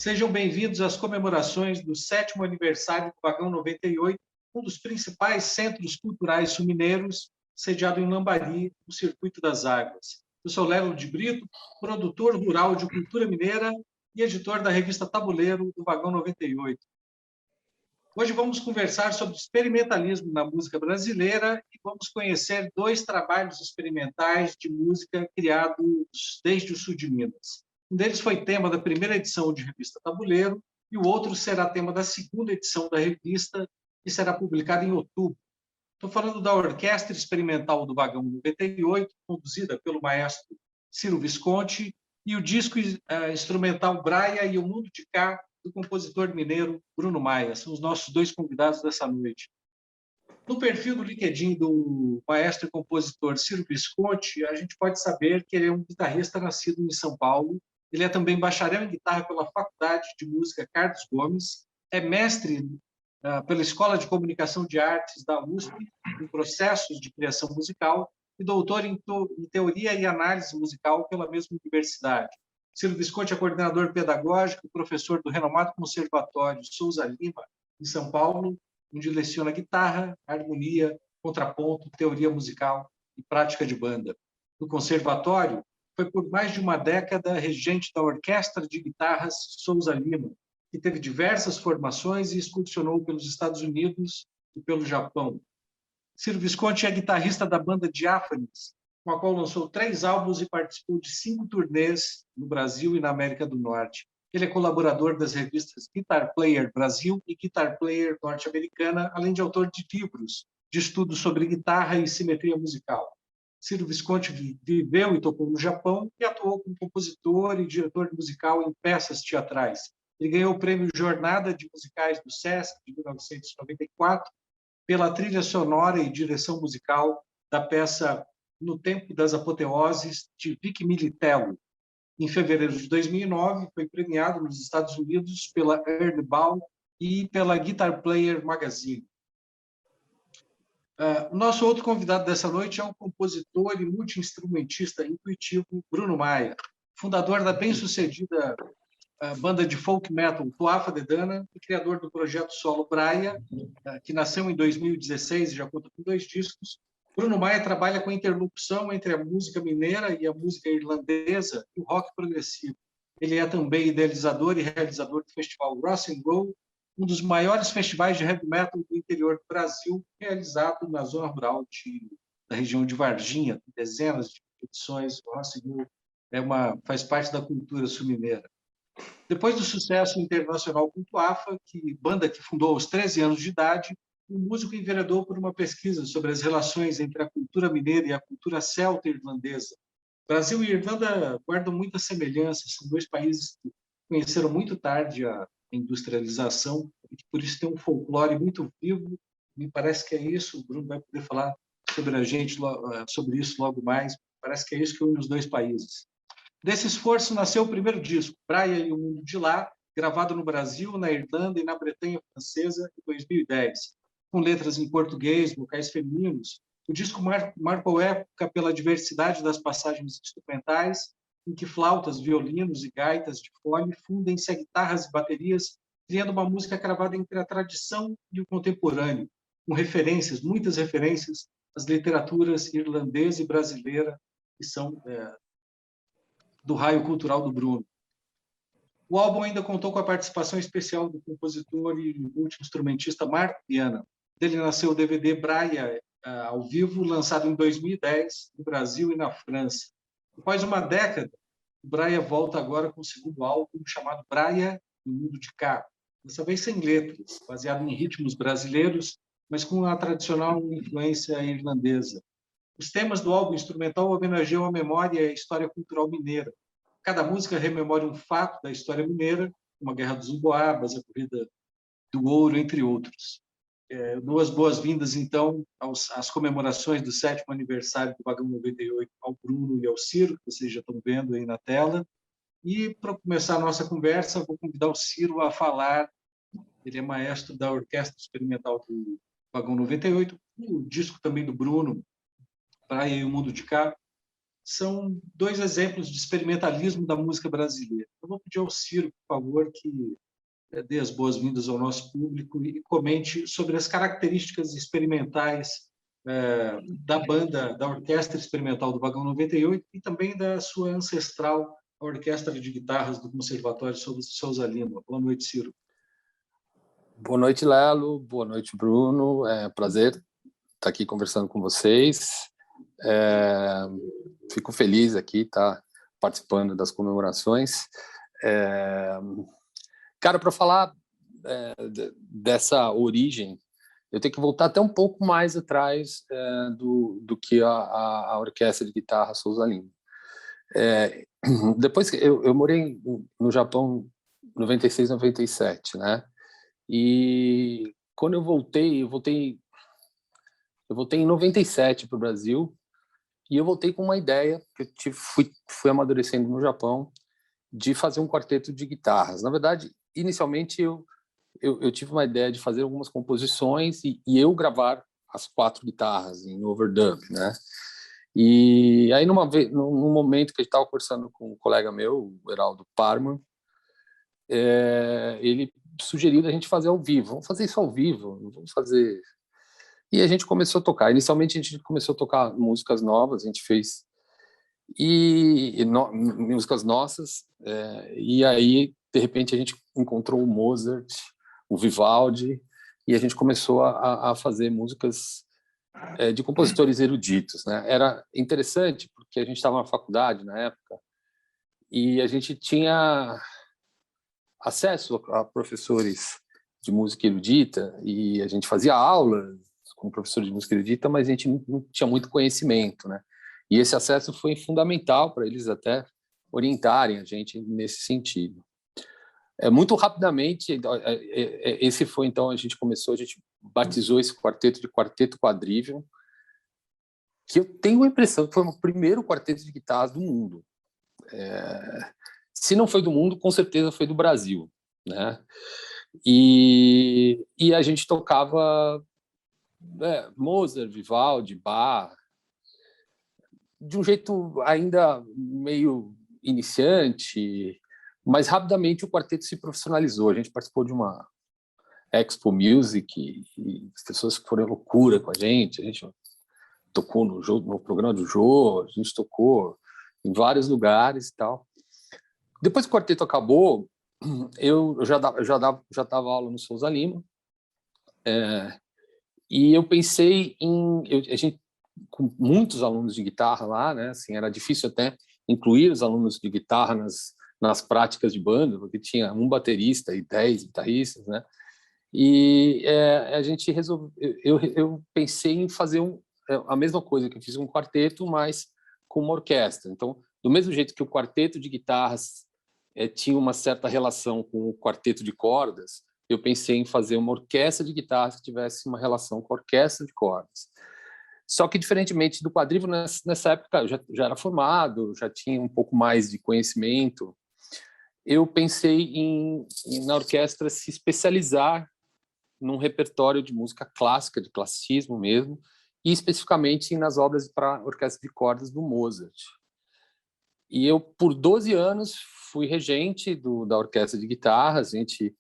Sejam bem-vindos às comemorações do 7º aniversário do Vagão 98, um dos principais centros culturais sul-mineiros, sediado em Lambari, no Circuito das Águas. Eu sou Léo de Brito, produtor rural de cultura mineira e editor da revista Tabuleiro do Vagão 98. Hoje vamos conversar sobre experimentalismo na música brasileira e vamos conhecer dois trabalhos experimentais de música criados desde o sul de Minas. Um deles foi tema da primeira edição de revista Tabuleiro e o outro será tema da segunda edição da revista, que será publicada em outubro. Estou falando da Orquestra Experimental do Vagão 98, conduzida pelo maestro Ciro Visconti, e o disco instrumental Braia e o Mundo de Cá, do compositor mineiro Bruno Maia. São os nossos dois convidados dessa noite. No perfil do LinkedIn do maestro e compositor Ciro Visconti, a gente pode saber que ele é um guitarrista nascido em São Paulo. Ele é também bacharel em guitarra pela Faculdade de Música Carlos Gomes, é mestre pela Escola de Comunicação de Artes da USP, em processos de criação musical, e doutor em Teoria e Análise Musical pela mesma universidade. Ciro Visconti é coordenador pedagógico e professor do renomado Conservatório Souza Lima, em São Paulo, onde leciona guitarra, harmonia, contraponto, teoria musical e prática de banda. No conservatório, foi por mais de uma década regente da Orquestra de Guitarras Souza Lima, que teve diversas formações e excursionou pelos Estados Unidos e pelo Japão. Ciro Visconti é guitarrista da banda Diáfanes, com a qual lançou 3 álbuns e participou de 5 turnês no Brasil e na América do Norte. Ele é colaborador das revistas Guitar Player Brasil e Guitar Player Norte-Americana, além de autor de livros de estudos sobre guitarra e simetria musical. Ciro Visconti viveu e tocou no Japão e atuou como compositor e diretor musical em peças teatrais. Ele ganhou o prêmio Jornada de Musicais do SESC de 1994 pela trilha sonora e direção musical da peça No Tempo das Apoteoses, de Vic Militello. Em fevereiro de 2009, foi premiado nos Estados Unidos pela Early Ball e pela Guitar Player Magazine. O nosso outro convidado dessa noite é o compositor e multi-instrumentista intuitivo Bruno Maia, fundador da bem-sucedida banda de folk metal Tuafa de Dana e criador do projeto solo Braia, que nasceu em 2016 e já conta com 2 discos. Bruno Maia trabalha com a interlocução entre a música mineira e a música irlandesa e o rock progressivo. Ele é também idealizador e realizador do festival Rock and Roll, um dos maiores festivais de heavy metal do interior do Brasil, realizado na zona rural da região de Varginha, com dezenas de edições. O Rock and Roll faz parte da cultura sul-mineira. Depois do sucesso internacional com Tuafa, banda que fundou aos 13 anos de idade, o músico enveredou por uma pesquisa sobre as relações entre a cultura mineira e a cultura celta irlandesa. Brasil e Irlanda guardam muitas semelhanças, são 2 países que conheceram muito tarde a industrialização e que por isso tem um folclore muito vivo. Me parece que é isso, o Bruno vai poder falar sobre isso logo mais, parece que é isso que une os 2 países. Desse esforço nasceu o primeiro disco, Braia e o Mundo de Lá, gravado no Brasil, na Irlanda e na Bretanha Francesa em 2010. Com letras em português, vocais femininos, o disco marcou época pela diversidade das passagens instrumentais, em que flautas, violinos e gaitas de fole fundem-se a guitarras e baterias, criando uma música cravada entre a tradição e o contemporâneo, com referências, muitas referências às literaturas irlandesa e brasileira, que são do raio cultural do Bruno. O álbum ainda contou com a participação especial do compositor e multi-instrumentista Marco Viana. Dele nasceu o DVD Braia ao vivo, lançado em 2010 no Brasil e na França. Após uma década, o Braia volta agora com o segundo álbum, chamado Braia e o Mundo de Cá, dessa vez sem letras, baseado em ritmos brasileiros, mas com a tradicional influência irlandesa. Os temas do álbum instrumental homenageiam a memória e a história cultural mineira. Cada música rememora um fato da história mineira, como a Guerra dos Umboabas, a Corrida do Ouro, entre outros. Duas boas-vindas, então, às comemorações do 7º aniversário do Vagão 98 ao Bruno e ao Ciro, que vocês já estão vendo aí na tela. E, para começar a nossa conversa, vou convidar o Ciro a falar. Ele é maestro da Orquestra Experimental do Vagão 98, o disco também do Bruno, Praia e o Mundo de Cá. são dois exemplos de experimentalismo da música brasileira. Eu vou pedir ao Ciro, por favor, que dê as boas-vindas ao nosso público e comente sobre as características experimentais da banda, da Orquestra Experimental do Vagão 98 e também da sua ancestral Orquestra de Guitarras do Conservatório Souza Lima. Boa noite, Ciro. Boa noite, Lelo. Boa noite, Bruno. É um prazer estar aqui conversando com vocês. Fico feliz aqui estar participando das comemorações. Cara, para falar dessa origem, eu tenho que voltar até um pouco mais atrás do que a Orquestra de Guitarra Souza Lima. Depois que eu morei no Japão em 96, 97, né? E quando eu voltei em 97 para o Brasil, e eu voltei com uma ideia que eu fui amadurecendo no Japão, de fazer um quarteto de guitarras. Na verdade, inicialmente eu tive uma ideia de fazer algumas composições e eu gravar as 4 guitarras em overdub, né? E aí num momento que a gente estava conversando com um colega meu, o Heraldo Parman, ele sugeriu a gente fazer ao vivo. Vamos fazer isso ao vivo, vamos fazer. E a gente começou a tocar. Inicialmente a gente começou a tocar músicas novas, a gente fez músicas nossas, e aí de repente a gente encontrou o Mozart, o Vivaldi, e a gente começou a fazer músicas de compositores eruditos, né? Era interessante porque a gente estava na faculdade na época e a gente tinha acesso a professores de música erudita e a gente fazia aulas com professores de música erudita, mas a gente não tinha muito conhecimento, né? E esse acesso foi fundamental para eles até orientarem a gente nesse sentido. Muito rapidamente, esse foi então, a gente batizou esse quarteto de Quarteto Quadrívio, que eu tenho a impressão que foi o primeiro quarteto de guitarras do mundo. Se não foi do mundo, com certeza foi do Brasil, né? E a gente tocava Mozart, Vivaldi, Bach, de um jeito ainda meio iniciante, mas rapidamente o quarteto se profissionalizou. A gente participou de uma Expo Music e as pessoas foram à loucura com a gente tocou no programa do Jô, a gente tocou em vários lugares e tal. Depois que o quarteto acabou, eu já dava aula no Souza Lima, e eu pensei a gente com muitos alunos de guitarra lá, né? Assim, era difícil até incluir os alunos de guitarra nas práticas de banda, porque tinha um baterista e 10 guitarristas, né? E a gente resolveu. Eu pensei em fazer a mesma coisa que eu fiz um quarteto, mas com uma orquestra. Então, do mesmo jeito que o quarteto de guitarras tinha uma certa relação com o quarteto de cordas, eu pensei em fazer uma orquestra de guitarras que tivesse uma relação com a orquestra de cordas. Só que, diferentemente do quadrívio, nessa época eu já era formado, já tinha um pouco mais de conhecimento. Eu pensei na orquestra se especializar num repertório de música clássica, de classicismo mesmo, e especificamente nas obras para orquestra de cordas do Mozart. E eu, por 12 anos, fui regente da orquestra de guitarras. A gente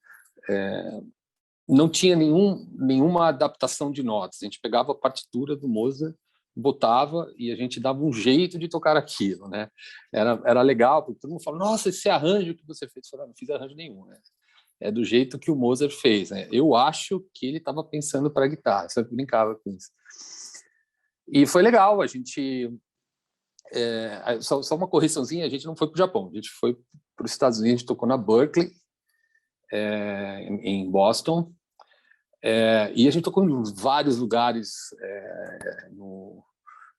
não tinha nenhuma adaptação de notas. A gente pegava a partitura do Mozart, botava e a gente dava um jeito de tocar aquilo, né? Era legal, porque todo mundo fala, nossa, esse arranjo que você fez. Eu falei, não fiz arranjo nenhum, né? É do jeito que o Mozart fez, né? Eu acho que ele estava pensando para a guitarra, só que brincava com isso. E foi legal, a gente... só uma correçãozinha, a gente não foi para o Japão, a gente foi para os Estados Unidos, a gente tocou na Berkeley, em Boston, e a gente tocou em vários lugares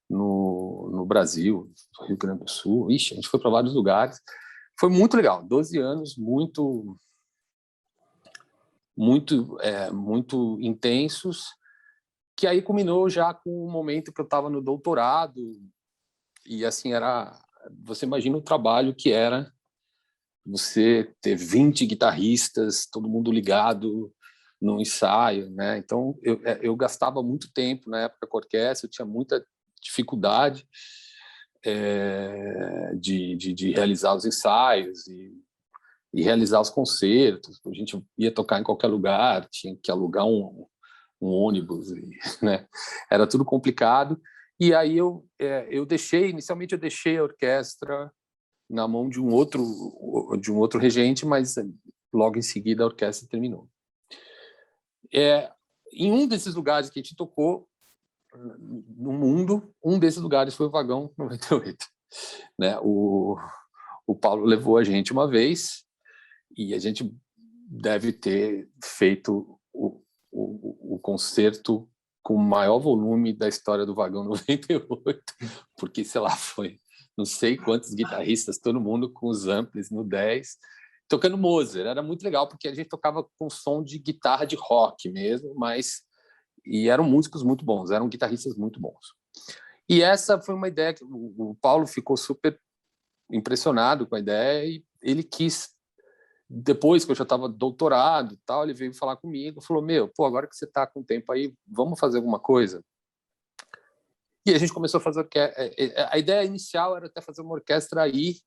no Brasil, no Rio Grande do Sul. Ixi, a gente foi para vários lugares. Foi muito legal, 12 anos, muito intensos, que aí culminou já com o momento que eu estava no doutorado, e assim, você imagina o trabalho que era você ter 20 guitarristas, todo mundo ligado no ensaio, né? Então, eu gastava muito tempo na época com a orquestra, eu tinha muita dificuldade, de realizar os ensaios e realizar os concertos. A gente ia tocar em qualquer lugar, tinha que alugar um ônibus, né? Era tudo complicado. E aí inicialmente eu deixei a orquestra na mão de um outro regente, mas logo em seguida a orquestra terminou. Em um desses lugares que a gente tocou no mundo, um desses lugares foi o Vagão 98, né? O Paulo levou a gente uma vez e a gente deve ter feito o concerto com o maior volume da história do Vagão 98, porque, sei lá, foi não sei quantos guitarristas, todo mundo com os amplis no 10, tocando Mozart. Era muito legal, porque a gente tocava com som de guitarra de rock mesmo, e eram músicos muito bons, eram guitarristas muito bons. E essa foi uma ideia que o Paulo ficou super impressionado com a ideia e ele quis, depois que eu já estava doutorado e tal, ele veio falar comigo, falou, agora que você está com tempo aí, vamos fazer alguma coisa? E a gente começou a fazer orquestra. A ideia inicial era até fazer uma orquestra aí,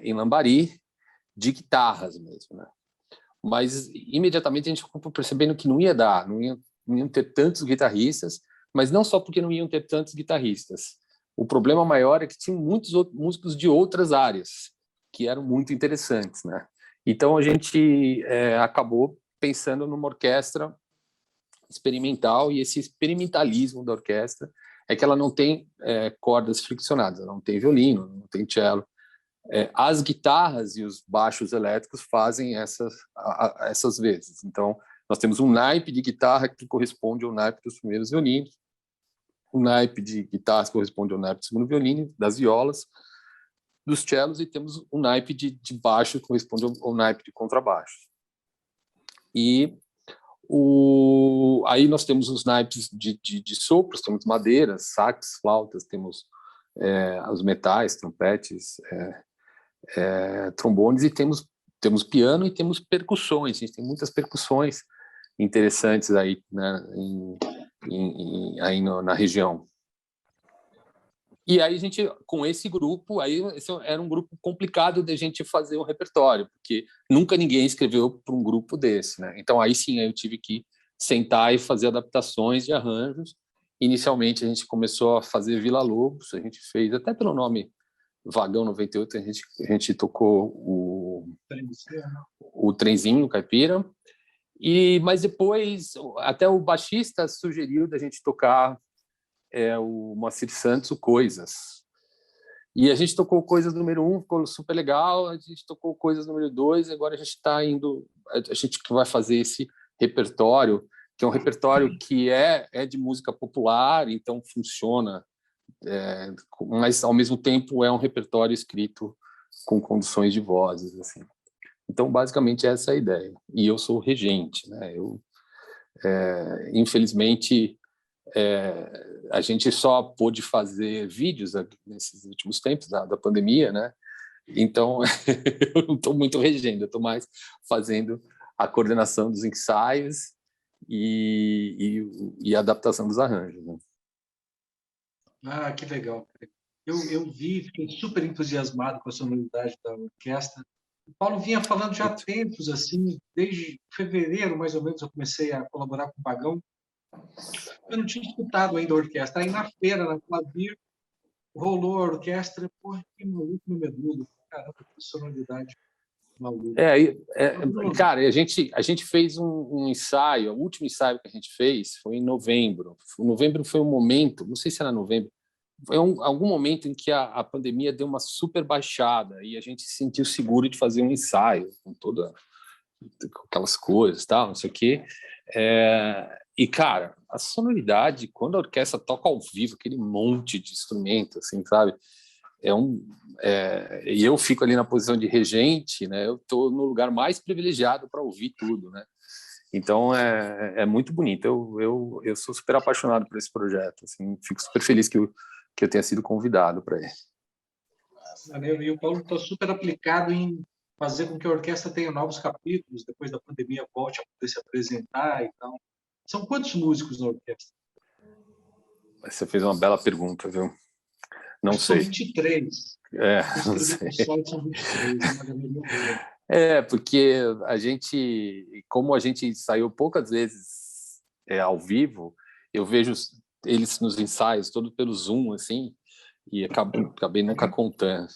em Lambari, de guitarras mesmo, né? Mas imediatamente a gente ficou percebendo que não ia dar, não iam ter tantos guitarristas, mas não só porque não iam ter tantos guitarristas. O problema maior é que tinham muitos outros músicos de outras áreas que eram muito interessantes, né? Então a gente acabou pensando numa orquestra experimental, e esse experimentalismo da orquestra é que ela não tem cordas friccionadas, ela não tem violino, não tem cello. As guitarras e os baixos elétricos fazem essas vezes. Então, nós temos um naipe de guitarra que corresponde ao naipe dos primeiros violinos, um naipe de guitarra que corresponde ao naipe do segundo violino, das violas, dos cellos, e temos um naipe de baixo que corresponde ao naipe de contrabaixo. E aí nós temos os naipes de sopros, temos madeiras, sax, flautas, temos os metais, trompetes, trombones, e temos piano e temos percussões. A gente tem muitas percussões interessantes aí, né, aí na região. E aí a gente, com esse grupo, esse era um grupo complicado de a gente fazer um repertório, porque nunca ninguém escreveu para um grupo desse, né? Então aí sim, eu tive que sentar e fazer adaptações de arranjos. Inicialmente a gente começou a fazer Vila Lobos, a gente fez, até pelo nome Vagão 98, a gente tocou o Trenzinho Caipira, mas depois até o baixista sugeriu da gente tocar o Moacir Santos, o Coisas. E a gente tocou Coisas número 1, ficou super legal, a gente tocou Coisas número 2, agora a gente está indo, a gente vai fazer esse repertório, que é um repertório que é de música popular, então funciona, mas ao mesmo tempo é um repertório escrito com conduções de vozes, assim. Então, basicamente, essa é a ideia. E eu sou regente, né? Infelizmente, a gente só pôde fazer vídeos nesses últimos tempos da pandemia, né? Então, eu não estou muito regendo, eu estou mais fazendo a coordenação dos ensaios e a adaptação dos arranjos, né? Ah, que legal. Eu vi, fiquei super entusiasmado com a sonoridade da orquestra. O Paulo vinha falando já há tempos, assim, desde fevereiro, mais ou menos, eu comecei a colaborar com o Vagão. Eu não tinha escutado ainda a orquestra. Aí, na feira, na Flavir, rolou a orquestra. Porra, que maluco no medulo. Caramba, que sonoridade maluca. Cara, a gente fez um ensaio, o último ensaio que a gente fez foi em novembro. Novembro foi um momento, não sei se era novembro, foi algum momento em que a pandemia deu uma super baixada e a gente se sentiu seguro de fazer um ensaio com aquelas coisas, tal, não sei o quê. E, cara, a sonoridade, quando a orquestra toca ao vivo, aquele monte de instrumento, assim, sabe? E eu fico ali na posição de regente, né? Eu estou no lugar mais privilegiado para ouvir tudo, né? Então é muito bonito. Eu sou super apaixonado por esse projeto. Assim, fico super feliz que eu tenha sido convidado para ele. E o Paulo está super aplicado em fazer com que a orquestra tenha novos capítulos, depois da pandemia volte a poder se apresentar e tal. São quantos músicos na orquestra? Você fez uma bela pergunta, viu? Não Acho que são sei. 23. É, Eu não escrevi no sei. site, são 23. É uma galeria boa. Porque como a gente ensaiou poucas vezes ao vivo, eu vejo eles nos ensaios, todo pelo Zoom, assim, e acabei nunca contando.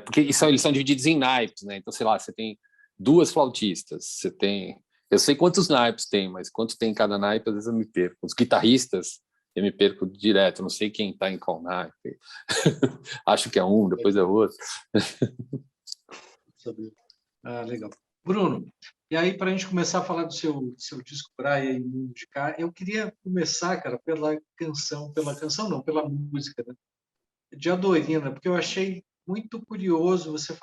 Porque eles são divididos em naipes, né? Então, sei lá, você tem 2 flautistas, você tem... Eu sei quantos naipes tem, mas quantos tem em cada naipe, às vezes eu me perco. Os guitarristas, eu me perco direto, não sei quem está em qual naipe. Acho que é um, depois é outro. Saber. Ah, legal. Bruno, e aí, para a gente começar a falar do seu disco Praia e Mundo de Cá, eu queria começar, cara, pela canção não, pela música, né? De Adorina, porque eu achei muito curioso você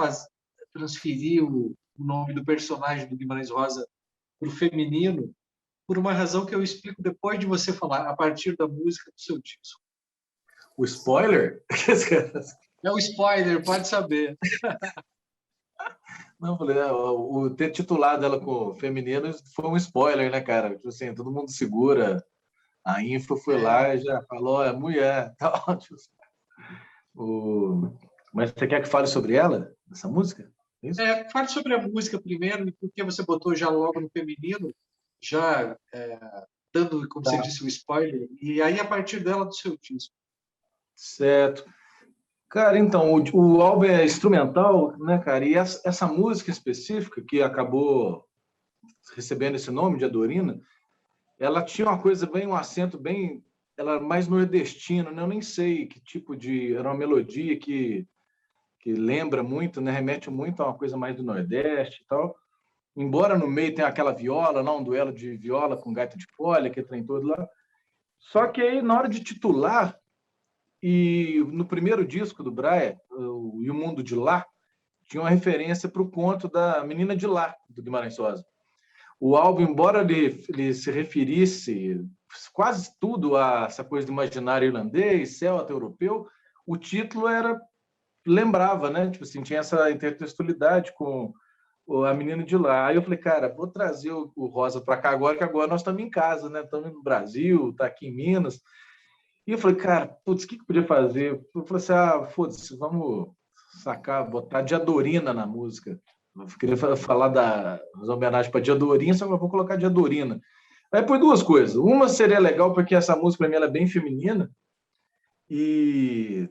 transferir o nome do personagem do Guimarães Rosa para o feminino, por uma razão que eu explico depois de você falar, a partir da música do seu disco. O spoiler? É o spoiler, pode saber. Não, falei, o ter titulado ela com feminino foi um spoiler, né, cara? Tipo assim, todo mundo segura. A info foi lá e já falou, é mulher. Tal. Mas você quer que fale sobre ela, essa música? É isso? Fale sobre a música primeiro, e por que você botou já logo no feminino, já dando, como você Tá. disse, o spoiler, e aí a partir dela do seu disco. Certo. Cara, então, o álbum é instrumental, né, cara? E essa música específica, que acabou recebendo esse nome de Adorina, ela tinha uma coisa bem, um acento bem, ela era mais nordestino, né? Eu nem sei que tipo de, era uma melodia que lembra muito, né? Remete muito a uma coisa mais do Nordeste e tal. Embora no meio tenha aquela viola, lá um duelo de viola com gaita de folha, que trem todo lá. Só que aí, na hora de titular, e no primeiro disco do Braia, E o Mundo de Lá, tinha uma referência para o conto da Menina de Lá, do Guimarães Rosa. O álbum, embora ele se referisse quase tudo a essa coisa do imaginário irlandês, celta europeu, o título lembrava, né? Tipo assim, tinha essa intertextualidade com a Menina de Lá. Aí eu falei, cara, vou trazer o Rosa para cá agora, que agora nós estamos em casa, né? Estamos no Brasil, está aqui em Minas. E eu falei, cara, putz, o que podia fazer? Eu falei assim, foda-se, vamos sacar, botar Diadorina na música. Eu queria falar das homenagens para Diadorina, só que eu vou colocar Diadorina. Aí por 2 coisas. Uma seria legal, porque essa música, para mim, ela é bem feminina. E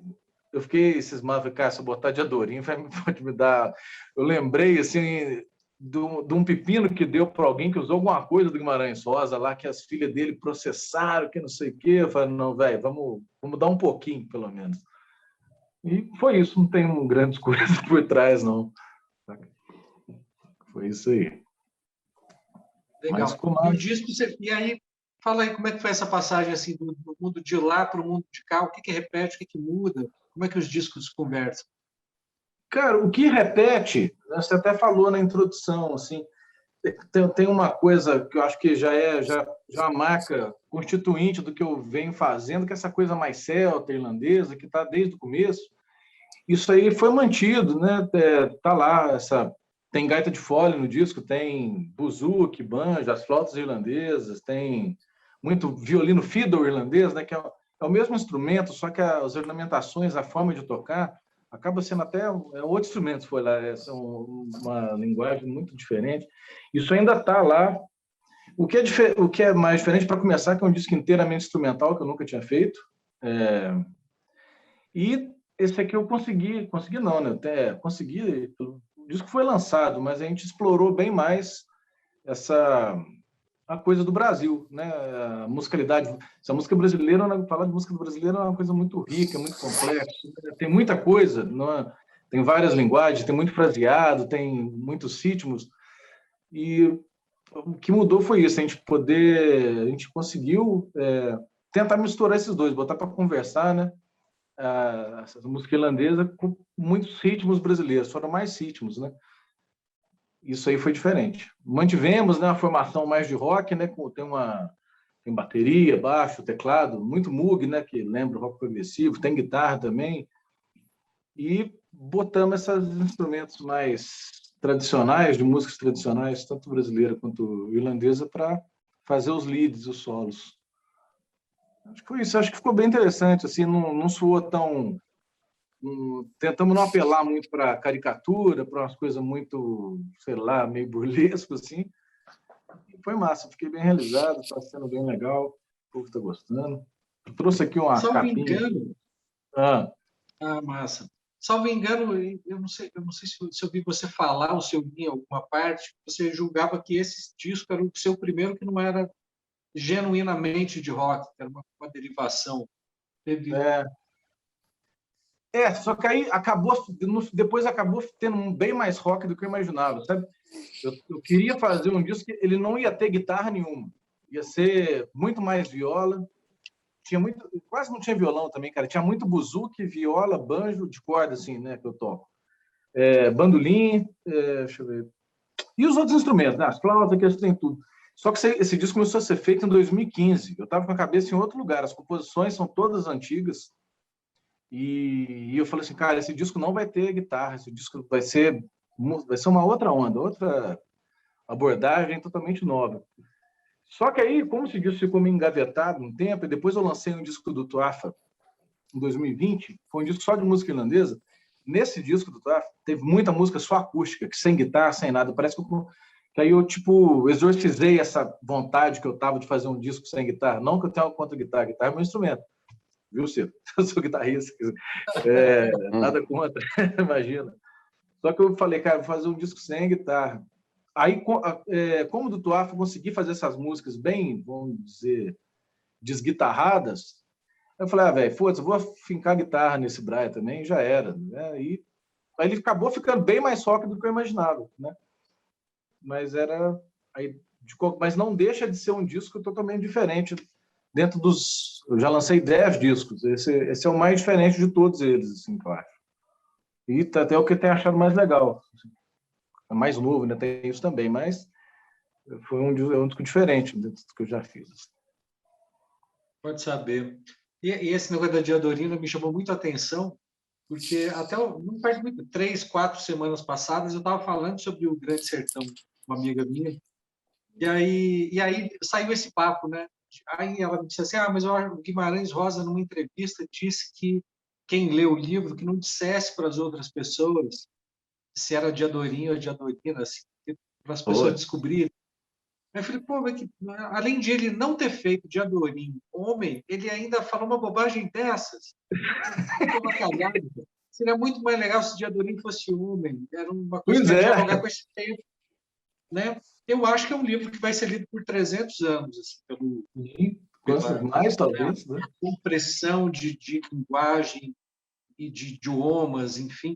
eu fiquei cismado, cara, se eu botar Diadorina, pode me dar... Eu lembrei, assim, de um pepino que deu para alguém que usou alguma coisa do Guimarães Rosa lá, que as filhas dele processaram, que não sei o quê. Eu falei, não, velho, vamos dar um pouquinho, pelo menos. E foi isso, não tem grandes coisas por trás, não. Foi isso aí. Mas Legal. ficou E o massa. disco, e aí, fala aí como é que foi essa passagem assim do mundo de lá para o mundo de cá, o que repete, o que muda, como é que os discos conversam? Cara, o que repete, você até falou na introdução, assim, tem uma coisa que eu acho que já uma marca constituinte do que eu venho fazendo, que é essa coisa mais celta, irlandesa, que está desde o começo. Isso aí foi mantido, né? Tá lá, tem gaita de folha no disco, tem buzuki, banjo, as flautas irlandesas, tem muito violino fiddle irlandês, né? Que é o mesmo instrumento, só que as ornamentações, a forma de tocar, acaba sendo até outro instrumento, foi lá, são uma linguagem muito diferente. Isso ainda está lá. O que é mais diferente, para começar, que é um disco inteiramente instrumental, que eu nunca tinha feito. E esse aqui eu consegui não, né? Até consegui, o disco foi lançado, mas a gente explorou bem mais a coisa do Brasil, né? A musicalidade. Essa música brasileira, falar de música brasileira é uma coisa muito rica, muito complexa. Tem muita coisa, não é? Tem várias linguagens, tem muito fraseado, tem muitos ritmos. E o que mudou foi isso, a gente conseguiu tentar misturar esses dois, botar para conversar, né? Essa música irlandesa com muitos ritmos brasileiros, foram mais ritmos, né? Isso aí foi diferente. Mantivemos, né, a formação mais de rock, né? Tem bateria, baixo, teclado, muito Moog, né? Que lembra o rock progressivo, tem guitarra também. E botamos esses instrumentos mais tradicionais, de músicas tradicionais, tanto brasileira quanto irlandesa, para fazer os leads, os solos. Acho que foi isso. Acho que ficou bem interessante. Assim, não soou tão. Tentamos não apelar muito para caricatura, para umas coisas muito, sei lá, meio burlesco, assim. E foi massa. Fiquei bem realizado. Está sendo bem legal. O povo está gostando. Eu trouxe aqui uma Salvo capinha. engano, Ah, massa. Salvo engano, eu não sei se eu vi você falar ou se eu vi em alguma parte, você julgava que esse disco era o seu primeiro que não era genuinamente de rock, que era uma derivação. Teve... é, só que aí depois acabou tendo bem mais rock do que eu imaginava, sabe? Eu queria fazer um disco que ele não ia ter guitarra nenhuma, ia ser muito mais viola, quase não tinha violão também, cara, tinha muito buzuque, viola, banjo de corda, assim, né, que eu toco. Bandolim, deixa eu ver, e os outros instrumentos, né, as flautas, que tem tudo. Só que esse disco começou a ser feito em 2015, eu estava com a cabeça em outro lugar, as composições são todas antigas, e eu falei assim, cara, esse disco não vai ter guitarra, esse disco vai ser uma outra onda, outra abordagem totalmente nova. Só que aí, como esse disco ficou meio engavetado um tempo, e depois eu lancei um disco do Tuafa em 2020, foi um disco só de música irlandesa. Nesse disco do Tuafa, teve muita música só acústica, sem guitarra, sem nada. Parece que aí eu, tipo, exorcizei essa vontade que eu tava de fazer um disco sem guitarra. Não que eu tenha contra guitarra é meu instrumento. Viu, Ciro? Eu sou guitarrista, nada contra, imagina. Só que eu falei, cara, vou fazer um disco sem guitarra. Aí, como do Tuafa, eu consegui fazer essas músicas bem, vamos dizer, desguitarradas. Eu falei, velho, foda-se, eu vou fincar guitarra nesse Braia também, já era. Né? Aí ele acabou ficando bem mais rock do que eu imaginava, né? Mas mas não deixa de ser um disco totalmente diferente dentro dos... Eu já lancei 10 discos, esse é o mais diferente de todos eles, assim, eu acho. E até o que eu tenho achado mais legal. É mais novo, né? Tem isso também, mas foi um disco diferente do que eu já fiz. Pode saber. E esse negócio da Diadorina me chamou muito a atenção, porque até não faz muito, 3, 4 semanas passadas, eu estava falando sobre o Grande Sertão, uma amiga minha, e aí saiu esse papo, né? Aí ela me disse assim, mas o Guimarães Rosa, numa entrevista, disse que quem lê o livro, que não dissesse para as outras pessoas se era Diadorim ou Diadorina, assim, para as pessoas descobrirem. Aí eu falei, pô, mas além de ele não ter feito Diadorim homem, ele ainda falou uma bobagem dessas. Muito avacalhado. Seria muito mais legal se Diadorim fosse homem. Era uma coisa Pois para é. dialogar com esse tempo. Né? Eu acho que é um livro que vai ser lido por 300 anos. Assim, pela Mais, talvez. Né? compressão de linguagem e de idiomas, enfim.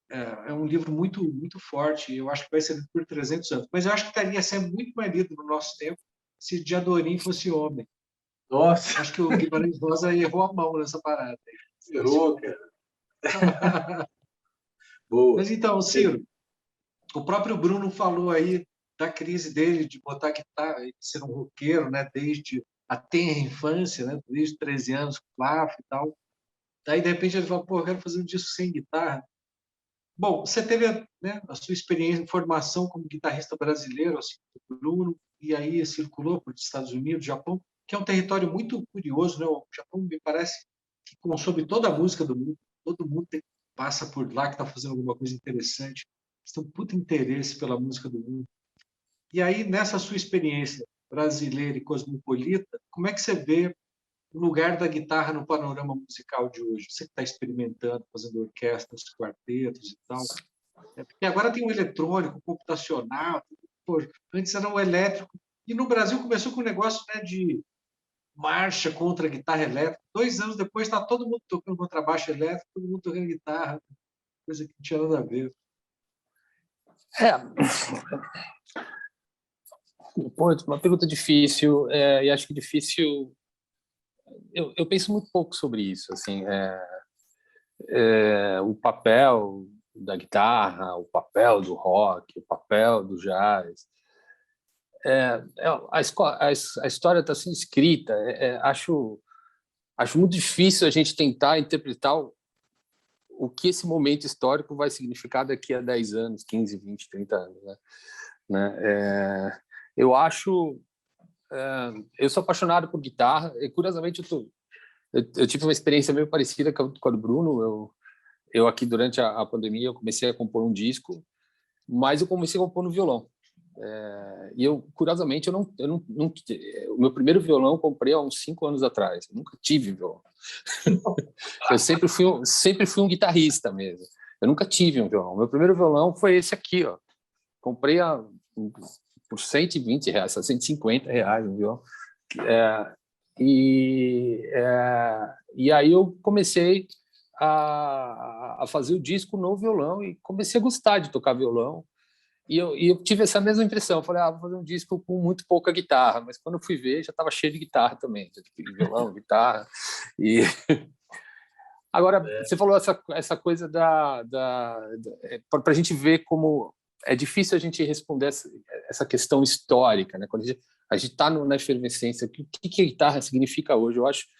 É um livro muito, muito forte. Eu acho que vai ser lido por 300 anos. Mas eu acho que estaria sendo muito mais lido no nosso tempo se Diadorim fosse homem. Nossa. Acho que o Guimarães Rosa errou a mão nessa parada. Errou, cara. Boa. Mas então, Ciro, o próprio Bruno falou aí da crise dele de botar guitarra, de ser um roqueiro, né, desde a tenra infância, né, desde 13 anos, com Flaf e tal. Daí, de repente, ele falou, pô, eu quero fazer um disco sem guitarra. Bom, você teve, né, a sua experiência, formação como guitarrista brasileiro, assim, o Bruno, e aí circulou por Estados Unidos, Japão, que é um território muito curioso, né? O Japão me parece que consome toda a música do mundo, todo mundo passa por lá que está fazendo alguma coisa interessante, tem um puto interesse pela música do mundo. E aí, nessa sua experiência brasileira e cosmopolita, como é que você vê o lugar da guitarra no panorama musical de hoje? Você que está experimentando, fazendo orquestras, quartetos e tal. Porque agora tem o eletrônico, o computacional, pô, antes era o elétrico. E no Brasil começou com um negócio, né, de marcha contra a guitarra elétrica. 2 anos depois está todo mundo tocando contrabaixo elétrico, todo mundo tocando guitarra, coisa que não tinha nada a ver. Pô, uma pergunta difícil, e acho que difícil. Eu penso muito pouco sobre isso, assim, o papel da guitarra, o papel do rock, o papel do jazz. A história está sendo escrita. Acho muito difícil a gente tentar interpretar o que esse momento histórico vai significar daqui a 10 anos, 15, 20, 30 anos. Né? Eu acho eu sou apaixonado por guitarra, e curiosamente eu tive uma experiência meio parecida com a do Bruno. Eu aqui, durante a pandemia, eu comecei a compor um disco, mas eu comecei a compor no violão. E eu, curiosamente, o meu primeiro violão eu comprei há uns 5 anos atrás. Eu nunca tive violão. Eu sempre fui um guitarrista mesmo. Eu nunca tive um violão. Meu primeiro violão foi esse aqui, ó. Comprei por R$120, R$150 um violão. E aí eu comecei a fazer o disco no violão e comecei a gostar de tocar violão. E eu tive essa mesma impressão. Eu falei, vou fazer um disco com muito pouca guitarra. Mas quando eu fui ver, já estava cheio de guitarra também. Violão, guitarra. E... Agora, você falou essa coisa para a gente ver como é difícil a gente responder essa questão histórica, né? Quando a gente está na efervescência, o que a guitarra significa hoje? Eu acho que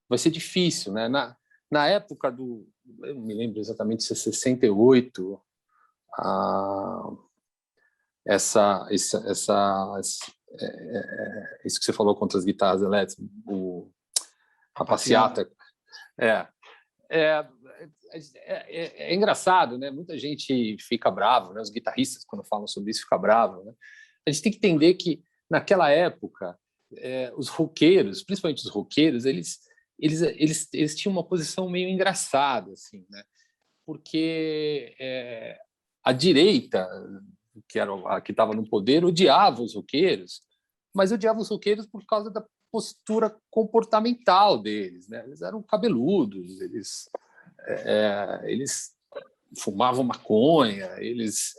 vai ser difícil, né? Na época eu não me lembro exatamente se é 68, isso que você falou contra as guitarras elétricas, a passeata. É engraçado, né? Muita gente fica bravo, né? Os guitarristas, quando falam sobre isso, ficam bravos, né? A gente tem que entender que, naquela época, os roqueiros, principalmente os roqueiros, eles tinham uma posição meio engraçada, assim, né? Porque a direita, que era a que estava no poder, odiava os roqueiros, mas odiava os roqueiros por causa da postura comportamental deles, né? Eles eram cabeludos, eles fumavam maconha, eles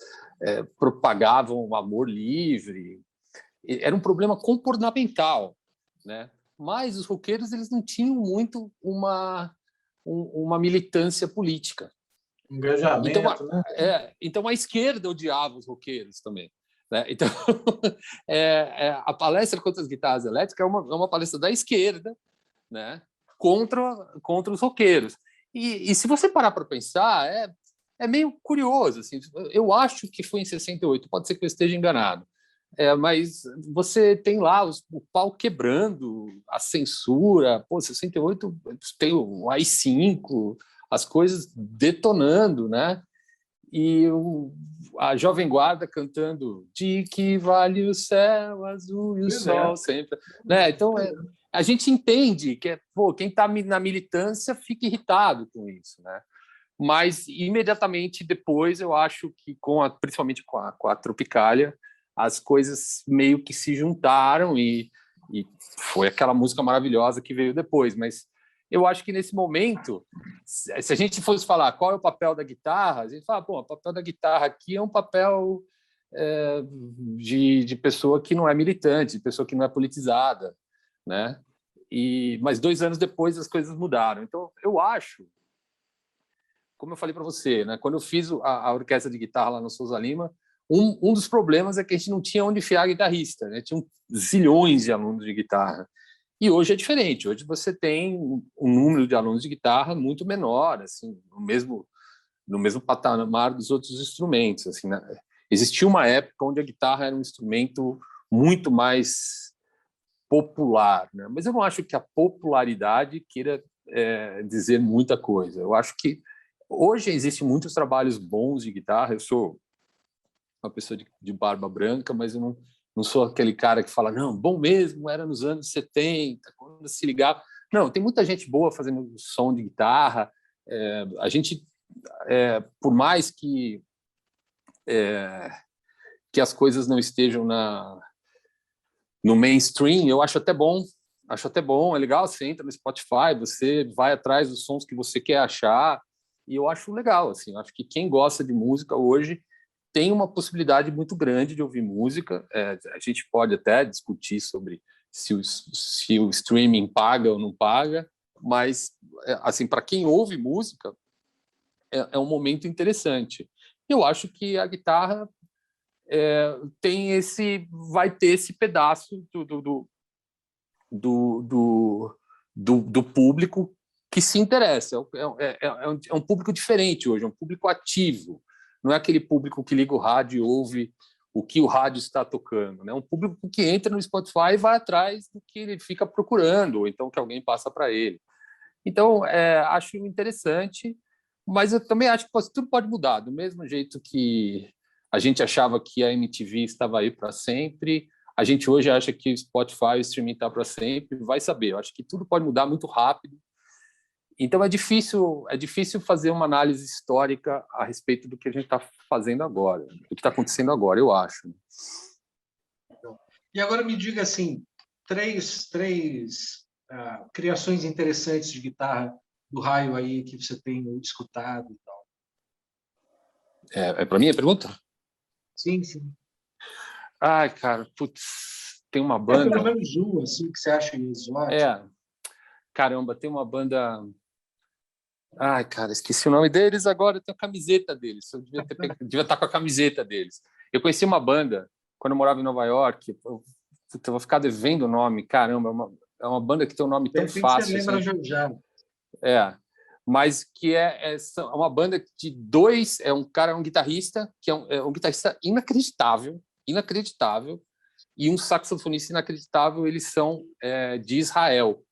propagavam o amor livre. Era um problema comportamental, né? Mas os roqueiros, eles não tinham muito uma militância política. Engajamento, né? Então a esquerda odiava os roqueiros também, né? Então a palestra contra as guitarras elétricas é uma palestra da esquerda, né? contra os roqueiros. E se você parar para pensar, é meio curioso. Assim, eu acho que foi em 68, pode ser que eu esteja enganado, mas você tem lá o pau quebrando, a censura. 68 tem o AI-5, as coisas detonando, né? E a Jovem Guarda cantando de que vale o céu azul e o sol sempre, né? Então a gente entende que quem está na militância fica irritado com isso, né? Mas imediatamente depois eu acho que principalmente com a Tropicália, as coisas meio que se juntaram e foi aquela música maravilhosa que veio depois. Mas eu acho que nesse momento, se a gente fosse falar qual é o papel da guitarra, a gente fala, o papel da guitarra aqui é um papel de pessoa que não é militante, de pessoa que não é politizada, né? Mas 2 anos depois as coisas mudaram. Então eu acho, como eu falei para você, né, quando eu fiz a orquestra de guitarra lá no Souza Lima, um dos problemas é que a gente não tinha onde enfiar guitarrista, né? Tinham zilhões de alunos de guitarra. E hoje é diferente. Hoje você tem um número de alunos de guitarra muito menor, assim, no mesmo patamar dos outros instrumentos. Assim, né? Existia uma época onde a guitarra era um instrumento muito mais popular, né? Mas eu não acho que a popularidade queira dizer muita coisa. Eu acho que hoje existem muitos trabalhos bons de guitarra. Eu sou uma pessoa de barba branca, mas eu não sou aquele cara que fala, não, bom mesmo, era nos anos 70, quando se ligava. Não, tem muita gente boa fazendo som de guitarra. A gente, por mais que as coisas não estejam no mainstream, eu acho até bom. É legal, você entra no Spotify, você vai atrás dos sons que você quer achar, e eu acho legal. Assim, eu acho que quem gosta de música hoje tem uma possibilidade muito grande de ouvir música. A gente pode até discutir sobre se o streaming paga ou não paga, mas assim, para quem ouve música, é um momento interessante. Eu acho que a guitarra vai ter esse pedaço do público que se interessa. É um público diferente hoje, é um público ativo. Não é aquele público que liga o rádio e ouve o que o rádio está tocando, né? Um público que entra no Spotify e vai atrás do que ele fica procurando, ou então que alguém passa para ele. Então, acho interessante, mas eu também acho que tudo pode mudar, do mesmo jeito que a gente achava que a MTV estava aí para sempre, a gente hoje acha que o Spotify e o streaming está para sempre, vai saber. Eu acho que tudo pode mudar muito rápido. Então, é difícil fazer uma análise histórica a respeito do que a gente está fazendo agora, do que está acontecendo agora, eu acho. E agora me diga assim, três criações interessantes de guitarra do Raio aí que você tem escutado e tal. É para mim a pergunta? Sim, sim. Ai, cara, putz, tem uma banda... pelo menos uma, assim, que você acha exótica. Caramba, tem uma banda... Ai, cara, esqueci o nome deles agora, eu tenho a camiseta deles, eu devia estar com a camiseta deles. Eu conheci uma banda quando eu morava em Nova York, eu vou ficar devendo o nome, caramba, é uma banda que tem um nome tão fácil. Você lembra assim. Já. Mas que é uma banda de dois, um cara, um guitarrista, que é um guitarrista inacreditável, e um saxofonista inacreditável. Eles são de Israel,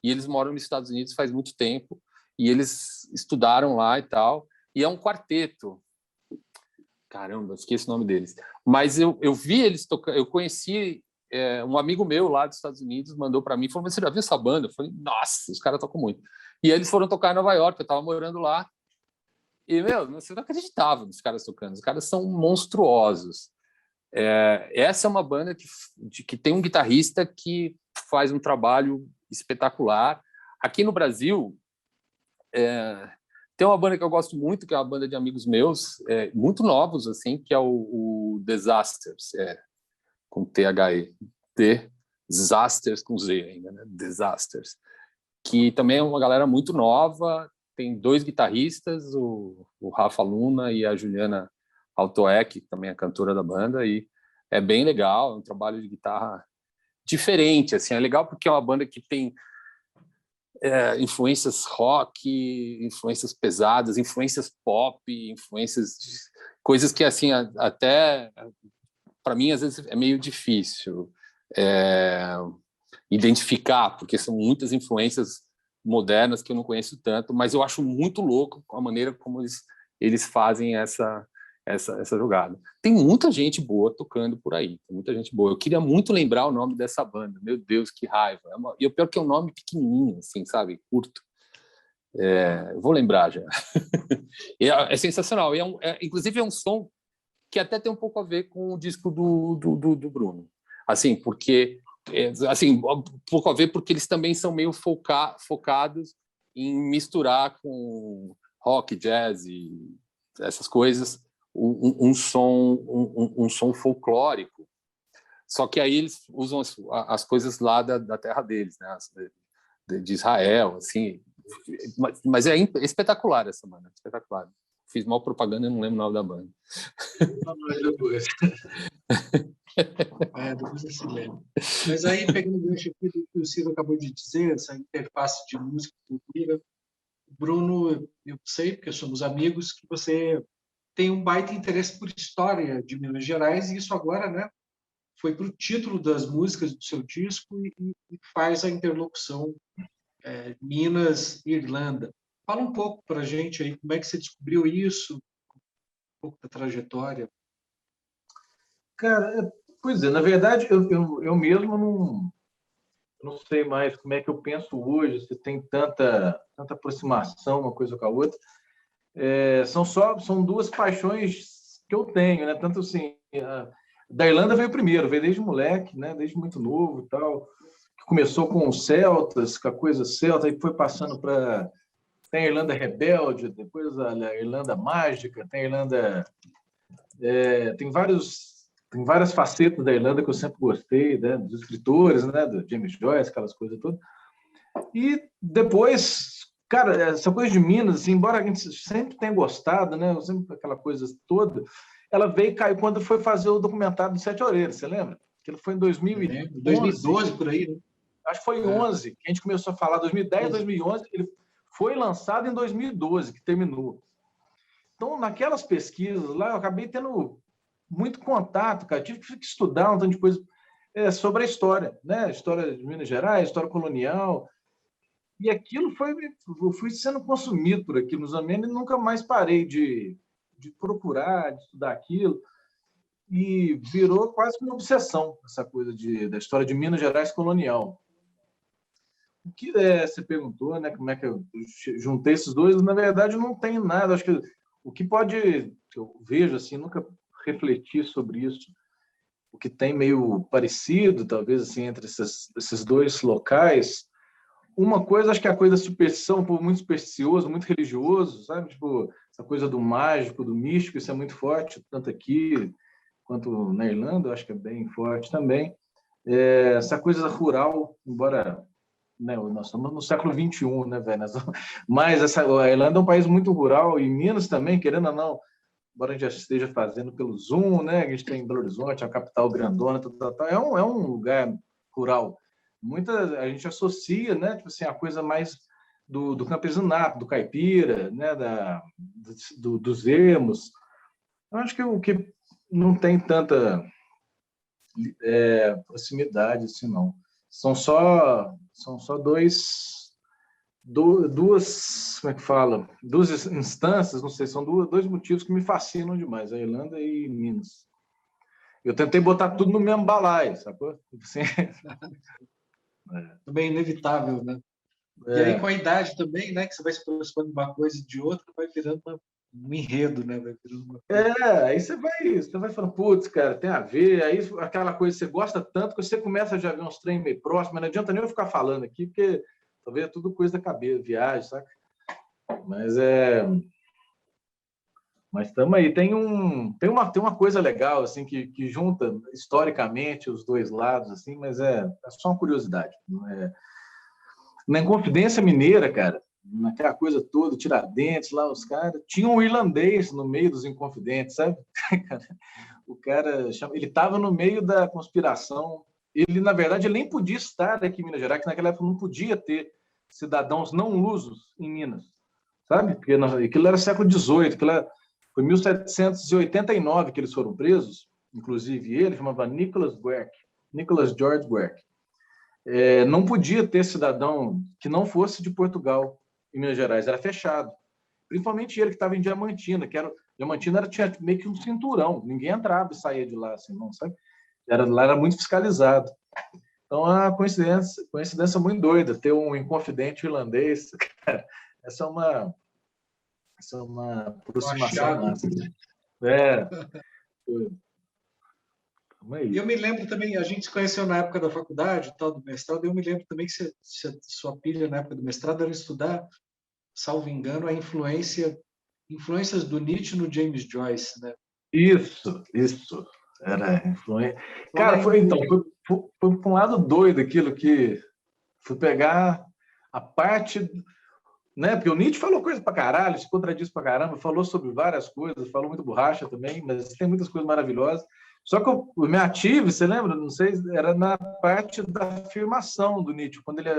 e eles moram nos Estados Unidos faz muito tempo, e eles estudaram lá e tal, e é um quarteto. Caramba, esqueci o nome deles. Mas eu vi eles tocando, eu conheci um amigo meu lá dos Estados Unidos, mandou para mim, falou, mas você já viu essa banda? Eu falei, nossa, os caras tocam muito. E aí eles foram tocar em Nova York, eu estava morando lá, e, você não acreditava nos caras tocando, os caras são monstruosos. Essa é uma banda que tem um guitarrista que faz um trabalho espetacular. Aqui no Brasil, tem uma banda que eu gosto muito, que é uma banda de amigos meus, muito novos, assim, que é o Disasters, com T-H-E, Disasters com Z ainda, né? Disasters, que também é uma galera muito nova, tem dois guitarristas, o Rafa Luna e a Juliana Altoec, que também é cantora da banda, e é bem legal, é um trabalho de guitarra diferente, assim, é legal porque é uma banda que tem influências rock, influências pesadas, influências pop, coisas que, assim, até para mim às vezes é meio difícil identificar, porque são muitas influências modernas que eu não conheço tanto, mas eu acho muito louco a maneira como eles fazem essa jogada. Tem muita gente boa tocando por aí, tem muita gente boa. Eu queria muito lembrar o nome dessa banda, meu Deus, que raiva. E o pior que é um nome pequenininho, assim, sabe, curto. Eu vou lembrar já. É sensacional. Inclusive é um som que até tem um pouco a ver com o disco do Bruno. Assim, porque um pouco a ver porque eles também são meio focados em misturar com rock, jazz e essas coisas, um som folclórico. Só que aí eles usam as coisas lá da terra deles, né? De Israel, assim. Mas é espetacular essa banda, espetacular. Fiz mal propaganda e não lembro o nome da banda. Depois você lembra. Mas aí, pegando o gancho aqui do que o Ciro acabou de dizer, essa interface de música e cultura, Bruno, eu sei, porque somos amigos, que você tem um baita interesse por história de Minas Gerais, e isso agora, né, foi para o título das músicas do seu disco e faz a interlocução Minas e Irlanda. Fala um pouco para a gente aí, como é que você descobriu isso, um pouco da trajetória. Cara, pois é, na verdade, eu mesmo não sei mais como é que eu penso hoje, se tem tanta aproximação uma coisa com a outra. São duas paixões que eu tenho, né? Tanto assim, da Irlanda veio primeiro, veio desde moleque, né? Desde muito novo e tal. Começou com os celtas, com a coisa celta, aí foi passando para... Tem a Irlanda rebelde, depois a Irlanda mágica, tem a Irlanda... tem várias facetas da Irlanda que eu sempre gostei, né? Dos escritores, né? Do James Joyce, aquelas coisas todas. E depois, cara, essa coisa de Minas, assim, embora a gente sempre tenha gostado, né? Sempre aquela coisa toda, ela veio e caiu quando foi fazer o documentário do Sete Orelhas, você lembra? Que ele foi em 2012, por aí, né? Acho que foi em 11 que a gente começou a falar, 2010, 2011, ele foi lançado em 2012, que terminou. Então, naquelas pesquisas lá, eu acabei tendo muito contato, cara. Tive que estudar um tanto de coisa sobre a história, né? História de Minas Gerais, história colonial. E aquilo eu fui sendo consumido por aquilo nos anos e nunca mais parei de procurar, de estudar aquilo. E virou quase que uma obsessão essa coisa da história de Minas Gerais colonial. O que você perguntou, né? Como é que eu juntei esses dois? Na verdade, não tem nada. Acho que o que que eu vejo assim, nunca refleti sobre isso. O que tem meio parecido, talvez assim, entre esses dois locais. Uma coisa, acho que é a coisa da superstição, um povo muito supersticioso, muito religioso, sabe? Tipo, essa coisa do mágico, do místico, isso é muito forte, tanto aqui quanto na Irlanda, eu acho que é bem forte também. Essa coisa rural, embora, né, nós estamos no século XXI, né, velho? Mas a Irlanda é um país muito rural, e Minas também, querendo ou não, embora a gente já esteja fazendo pelo Zoom, né? A gente tem Belo Horizonte, a capital grandona, é um lugar rural. A gente associa, né? Tipo assim, a coisa mais do campesinato, do caipira, né? Dos ermos. Eu acho que o que não tem tanta proximidade assim, não. São só duas, como é que fala? Duas instâncias, não sei, são dois motivos que me fascinam demais, a Irlanda e Minas. Eu tentei botar tudo no mesmo balaio, sacou? Assim, Também é inevitável, né? E aí, com é, a idade também, né? Que você vai se aproximando de uma coisa e de outra, vai virando um enredo, né? Vai virando uma coisa. aí você vai falando, putz, cara, tem a ver, aí aquela coisa que você gosta tanto que você começa a já ver uns trem meio próximos, mas não adianta nem eu ficar falando aqui, porque talvez é tudo coisa da cabeça, viagem, saca? Mas Mas estamos aí. Tem uma coisa legal assim que junta historicamente os dois lados, assim, mas é só uma curiosidade. Na Inconfidência Mineira, cara, naquela coisa toda, Tiradentes, lá os caras, tinha um irlandês no meio dos Inconfidentes, sabe? O cara, ele estava no meio da conspiração. Ele, na verdade, ele nem podia estar aqui em Minas Gerais, que naquela época não podia ter cidadãos não lusos em Minas, sabe? Porque aquilo era século XVIII, foi em 1789 que eles foram presos, inclusive ele, chamava Nicholas George Guerck. Não podia ter cidadão que não fosse de Portugal em Minas Gerais, era fechado. Principalmente ele que estava em Diamantina, Diamantina tinha meio que um cinturão, ninguém entrava e saía de lá, assim, não, sabe? Lá era muito fiscalizado. Então, é uma coincidência muito doida, ter um inconfidente irlandês, cara, essa é uma Um aproximação achado. massa. É, foi. E eu Aí. me lembro também, a gente se conheceu na época da faculdade, tal, do mestrado, eu me lembro também que sua pilha na época do mestrado era estudar, salvo engano, influências do Nietzsche no James Joyce, né? Isso. Era influência. Falar Cara, em então, foi para um lado doido aquilo que fui pegar a parte, né? Porque o Nietzsche falou coisa pra caralho, se contradisse pra caramba, falou sobre várias coisas, falou muito borracha também, mas tem muitas coisas maravilhosas. Só que o me ative, você lembra? Não sei, era na parte da afirmação do Nietzsche, quando ele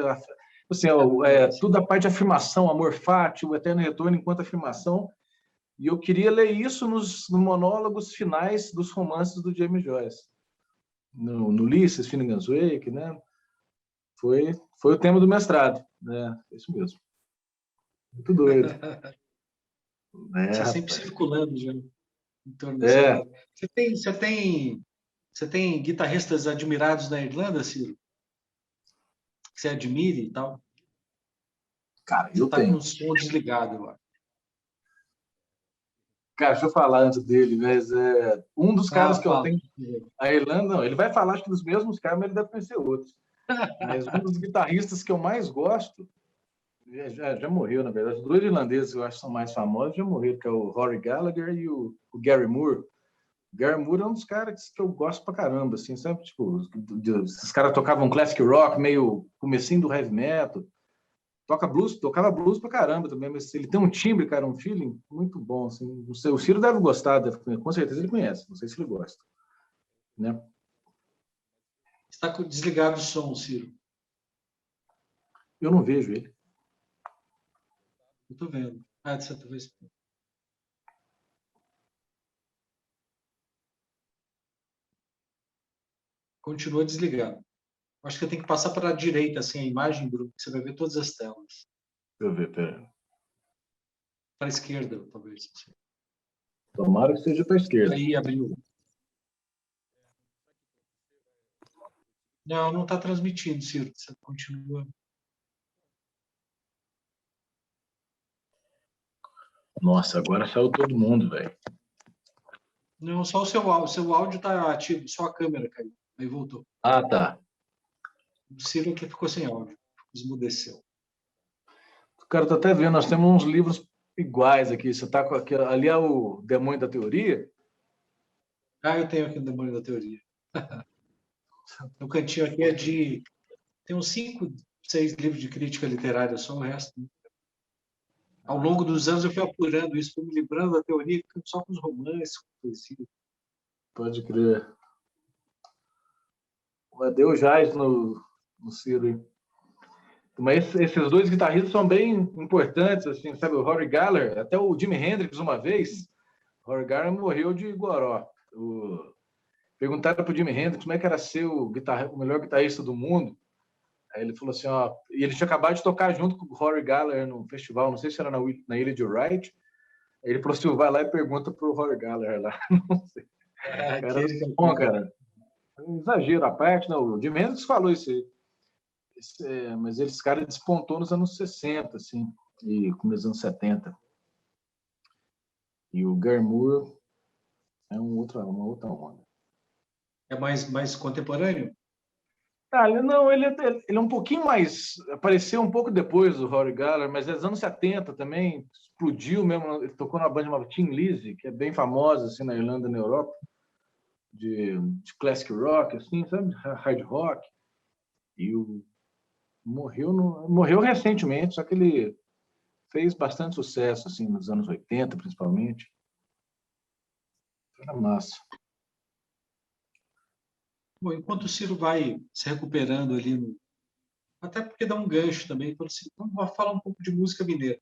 assim, tudo a parte de afirmação, amor fati, o eterno retorno enquanto afirmação. E eu queria ler isso nos monólogos finais dos romances do James Joyce. No Ulisses, Finnegan's Wake, né? Foi o tema do mestrado, né? Isso mesmo. Muito doido. Você sempre Rapaz. circulando já em torno dessa É, área. Você tem guitarristas admirados na Irlanda, Ciro? Que você admire e tal? cara, Você eu está com tenho. o som desligado lá. Cara, deixa eu falar antes dele, mas um dos caras Ah, que eu fala. tenho. A Irlanda, não, ele vai falar acho que dos mesmos caras, mas ele deve conhecer outros. Mas um dos guitarristas que eu mais gosto, já morreu, na verdade. Os dois irlandeses que eu acho que são mais famosos já morreram, que é o Rory Gallagher e o Gary Moore. O Gary Moore é um dos caras que eu gosto pra caramba, assim, sabe? Tipo, esses caras tocavam classic rock, meio comecinho do heavy metal. Tocava blues pra caramba também, mas ele tem um timbre, cara, um feeling muito bom, assim. Não sei, o Ciro deve gostar, com certeza ele conhece, não sei se ele gosta, né? Está desligado o som, Ciro. Eu não vejo ele. Eu estou vendo. Ah, de certa vez. Continua desligado. Acho que eu tenho que passar para a direita, assim, a imagem, Bruno, que você vai ver todas as telas. Deixa eu ver, pera. Para a esquerda, talvez. Assim. Tomara que seja para a esquerda. Aí abriu. Não está transmitindo, Ciro. Você continua. Nossa, agora saiu todo mundo, velho. Não, só o seu áudio. Seu áudio está ativo, só a câmera caiu. Aí voltou. Ah, tá. O Ciro aqui ficou sem áudio. Esmudeceu. Cara, tô até vendo, nós temos uns livros iguais aqui. Você tá com aqui, ali é o Demônio da Teoria? Ah, eu tenho aqui o Demônio da Teoria. No cantinho aqui é de... Tem uns 5, 6 livros de crítica literária, só o resto. Ao longo dos anos eu fui apurando isso, fui me livrando da teoria, só com os romances, com poesia. Pode crer. Deu jazz no Ciro, hein? Mas esses dois guitarristas são bem importantes, assim, sabe? O Rory Gallagher, até o Jimi Hendrix uma vez, o Rory Gallagher morreu de goró. Perguntaram para o Jimi Hendrix como é que era ser o melhor guitarrista do mundo. Aí ele falou assim, ó, e ele tinha acabado de tocar junto com o Rory Gallagher no festival, não sei se era na Ilha de Wright. Aí ele falou assim, vai lá e pergunta pro Rory Gallagher lá. Não sei. Cara, bom, cara. Um exagero à parte, não. O Jimi Hendrix falou isso aí. Mas esse cara despontou nos anos 60, assim, e começo dos anos 70. E o Gary Moore é uma outra onda. É mais contemporâneo? Não, ele é um pouquinho mais... Apareceu um pouco depois do Rory Gallagher, mas é dos anos 70 também, explodiu mesmo. Ele tocou numa banda chamada Tin Lizzy, que é bem famosa assim, na Irlanda e na Europa, de classic rock, assim, sabe? Hard rock. E morreu recentemente, só que ele fez bastante sucesso assim, nos anos 80, principalmente. Era massa. Bom, enquanto o Ciro vai se recuperando ali, até porque dá um gancho também, vamos falar um pouco de música mineira.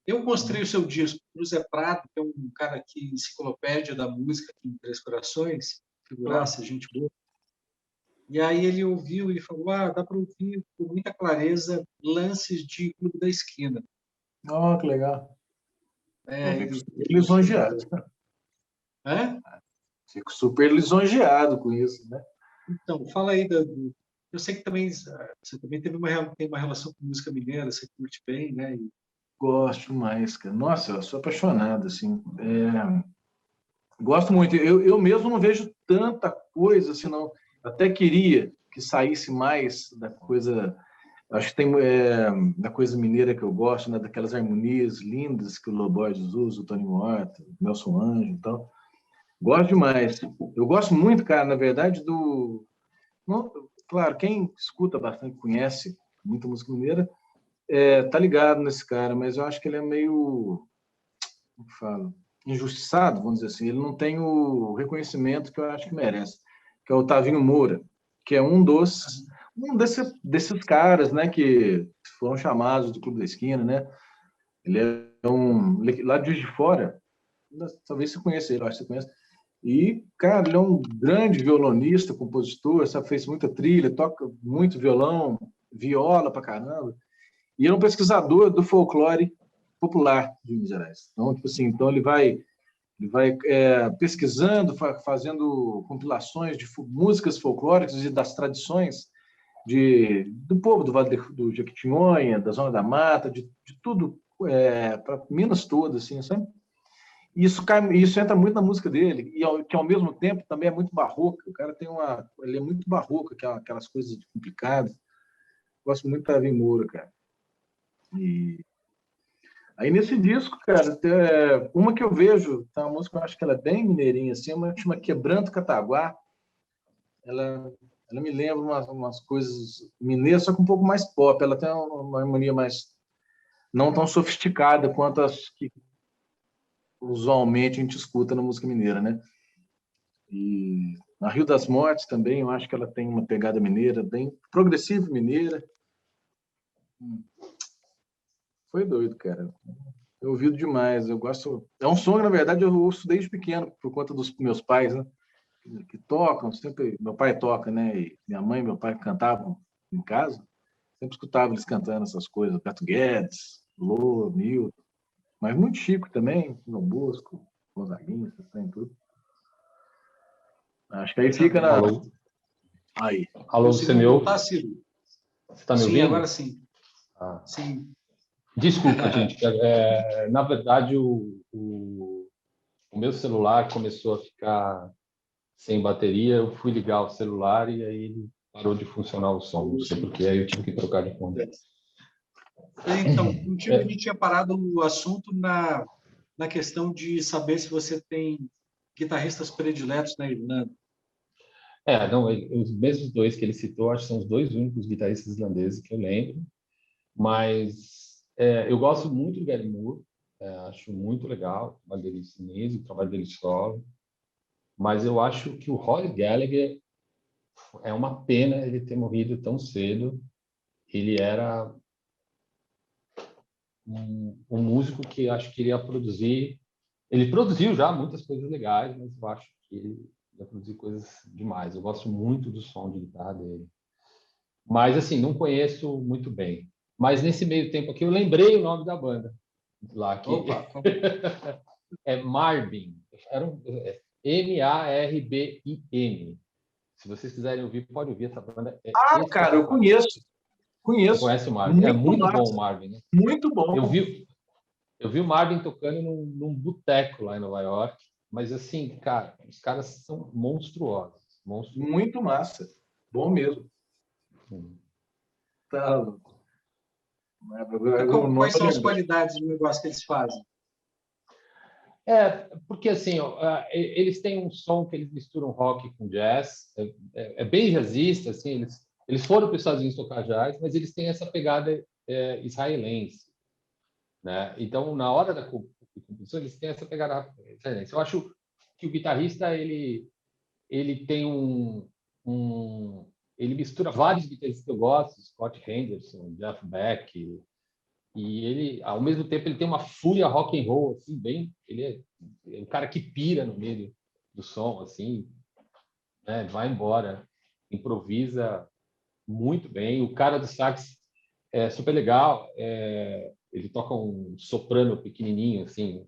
Eu mostrei o seu disco para o Zé Prado, que é um cara aqui, enciclopédia da música aqui em Três Corações, figuraça, gente boa. E aí ele ouviu e falou, dá para ouvir com muita clareza lances de Clube da Esquina. Oh, que legal. Ele... lisonjeado. Hã? Fico super lisonjeado com isso, né? Então, fala aí eu sei que também você também tem uma relação com música mineira, você curte bem, né? Gosto mais, cara. Nossa, eu sou apaixonado, assim. Gosto muito. Eu mesmo não vejo tanta coisa, assim, não. Até queria que saísse mais da coisa... Acho que tem da coisa mineira que eu gosto, né? Daquelas harmonias lindas que o Loborges usa, o Tony Morta, o Nelson Anjo e tal. Gosto demais. Eu gosto muito, cara, na verdade, claro, quem escuta bastante, conhece muita música mineira, tá ligado nesse cara, mas eu acho que ele é meio, como que falo, injustiçado, vamos dizer assim. Ele não tem o reconhecimento que eu acho que merece, que é o Tavinho Moura, que é um desses caras, né, que foram chamados do Clube da Esquina, né? Ele é lá de Juiz de Fora, talvez você conheça ele, acho que você conhece. E, cara, ele é um grande violonista, compositor, sabe, fez muita trilha, toca muito violão, viola pra caramba. E é um pesquisador do folclore popular de Minas Gerais. Então, tipo assim, ele vai pesquisando, fazendo compilações de músicas folclóricas e das tradições do povo do Vale do Jequitinhonha, da Zona da Mata, de tudo, para Minas toda, assim, sabe? Isso entra muito na música dele, que ao mesmo tempo também é muito barroca. O cara ele é muito barroco, aquelas coisas complicadas. Gosto muito da Tavinho Moura, cara. E aí nesse disco, cara, uma que eu vejo, tá uma música que eu acho que ela é bem mineirinha, assim, uma que chama Quebrando Cataguá. Ela me lembra umas coisas mineiras, só que um pouco mais pop. Ela tem uma harmonia mais não tão sofisticada quanto as que usualmente a gente escuta na música mineira, né? E na Rio das Mortes também, eu acho que ela tem uma pegada mineira, bem progressiva mineira. Foi doido, cara. Eu ouvido demais, eu gosto... É um som que, na verdade, eu ouço desde pequeno, por conta dos meus pais, né? que tocam, sempre meu pai toca, né? E minha mãe e meu pai cantavam em casa, sempre escutava eles cantando essas coisas, Beto Guedes, Lô, Milton, mas muito Chico também, João Bosco, Gonzaguinha, essas tem tudo. Acho que aí fica na. Alô, Aí. alô, você me Conseguiu voltar, ouve? Ciro? Você está me Sim, agora ouvindo? sim. Ah. Sim. Desculpa, gente. Na verdade, o meu celular começou a ficar sem bateria. Eu fui ligar o celular e aí ele parou de funcionar o som. Não sei por quê, aí eu tive que trocar de fone. Então, contigo a É, gente tinha parado o assunto na questão de saber se você tem guitarristas prediletos na Irlanda. não, os mesmos dois que ele citou, acho que são os dois únicos guitarristas islandeses que eu lembro. Mas eu gosto muito do Gary Moore, acho muito legal o trabalho dele chinês, o trabalho dele solo. Mas eu acho que o Rory Gallagher é uma pena ele ter morrido tão cedo. Ele era um músico que acho que iria produzir. Ele produziu já muitas coisas legais, mas eu acho que ele ia produzir coisas demais. Eu gosto muito do som de guitarra dele. Mas, assim, não conheço muito bem. Mas, nesse meio tempo aqui, eu lembrei o nome da banda lá, que Opa, é Marvin. Era Marbin. Se vocês quiserem ouvir, pode ouvir. Essa banda é Cara, eu espetacular. conheço. Você Conheço. conhece o Marvin? É Muito muito bom o massa. Marvin, né? Muito Eu bom. vi, eu vi o Marvin tocando num boteco lá em Nova York, mas assim, cara, os caras são monstruosos. Monstruosos. Muito massa. Bom mesmo. Tá. O nome quais eu são as lembrei. qualidades do negócio que eles fazem? Porque assim, ó, eles têm um som que eles misturam rock com jazz, é bem jazzista, assim, eles foram para os Estados Unidos tocar jazz, mas eles têm essa pegada israelense, né? Então, na hora da composição, eles têm essa pegada israelense. Eu acho que o guitarrista, ele tem ele mistura vários guitarristas que eu gosto, Scott Henderson, Jeff Beck, e ele, ao mesmo tempo, ele tem uma fúria rock and roll, assim, bem, ele é um cara que pira no meio do som, assim, né? Vai embora, improvisa muito bem. O cara do sax é super legal, ele toca um soprano pequenininho, assim,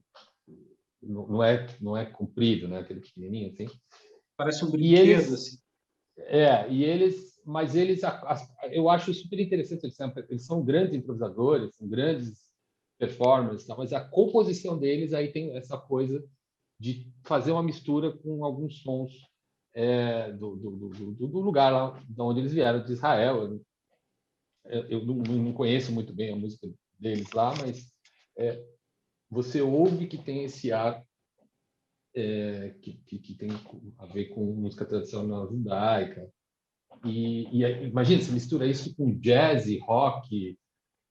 não é comprido, né? Aquele pequenininho, assim. Parece um E brinquedo, eles assim. mas eles, eu acho super interessante, eles são grandes improvisadores, são grandes performers, tá? Mas a composição deles aí tem essa coisa de fazer uma mistura com alguns sons do lugar lá de onde eles vieram, de Israel. Eu não conheço muito bem a música deles lá, mas você ouve que tem esse ar que tem a ver com música tradicional judaica. E imagina, se mistura isso com jazz e rock,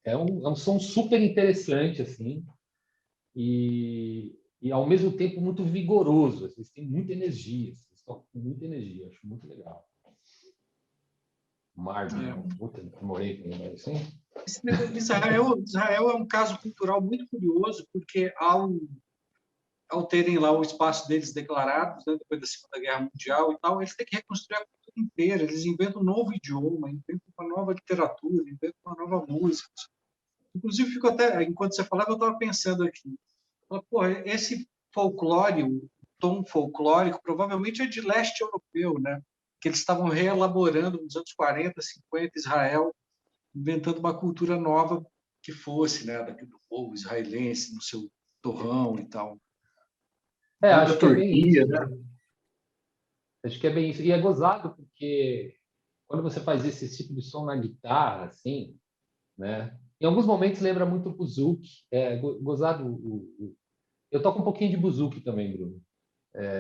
é um som super interessante, assim, e ao mesmo tempo muito vigoroso. Eles têm muita energia, eles tocam com muita energia, acho muito legal. Marvin, É. puta, demorei para lembrar assim. Esse negócio de Israel é um caso cultural muito curioso, porque ao terem lá o espaço deles declarados, né, depois da Segunda Guerra Mundial e tal, eles têm que reconstruir a cultura inteira. Eles inventam um novo idioma, inventam uma nova literatura, inventam uma nova música. Inclusive, fico até, enquanto você falava, eu estava pensando aqui. Pô, esse folclore, o tom folclórico, provavelmente é de leste europeu, né? Que eles estavam reelaborando nos anos 40, 50, Israel, inventando uma cultura nova que fosse, né, daquele povo israelense no seu torrão e tal. Da Acho que é bem Turquia, isso. né? Acho que é bem isso. E é gozado porque quando você faz esse tipo de som na guitarra, assim, né? Em alguns momentos lembra muito o buzuki. Gozado. Eu toco um pouquinho de buzuki também, Bruno.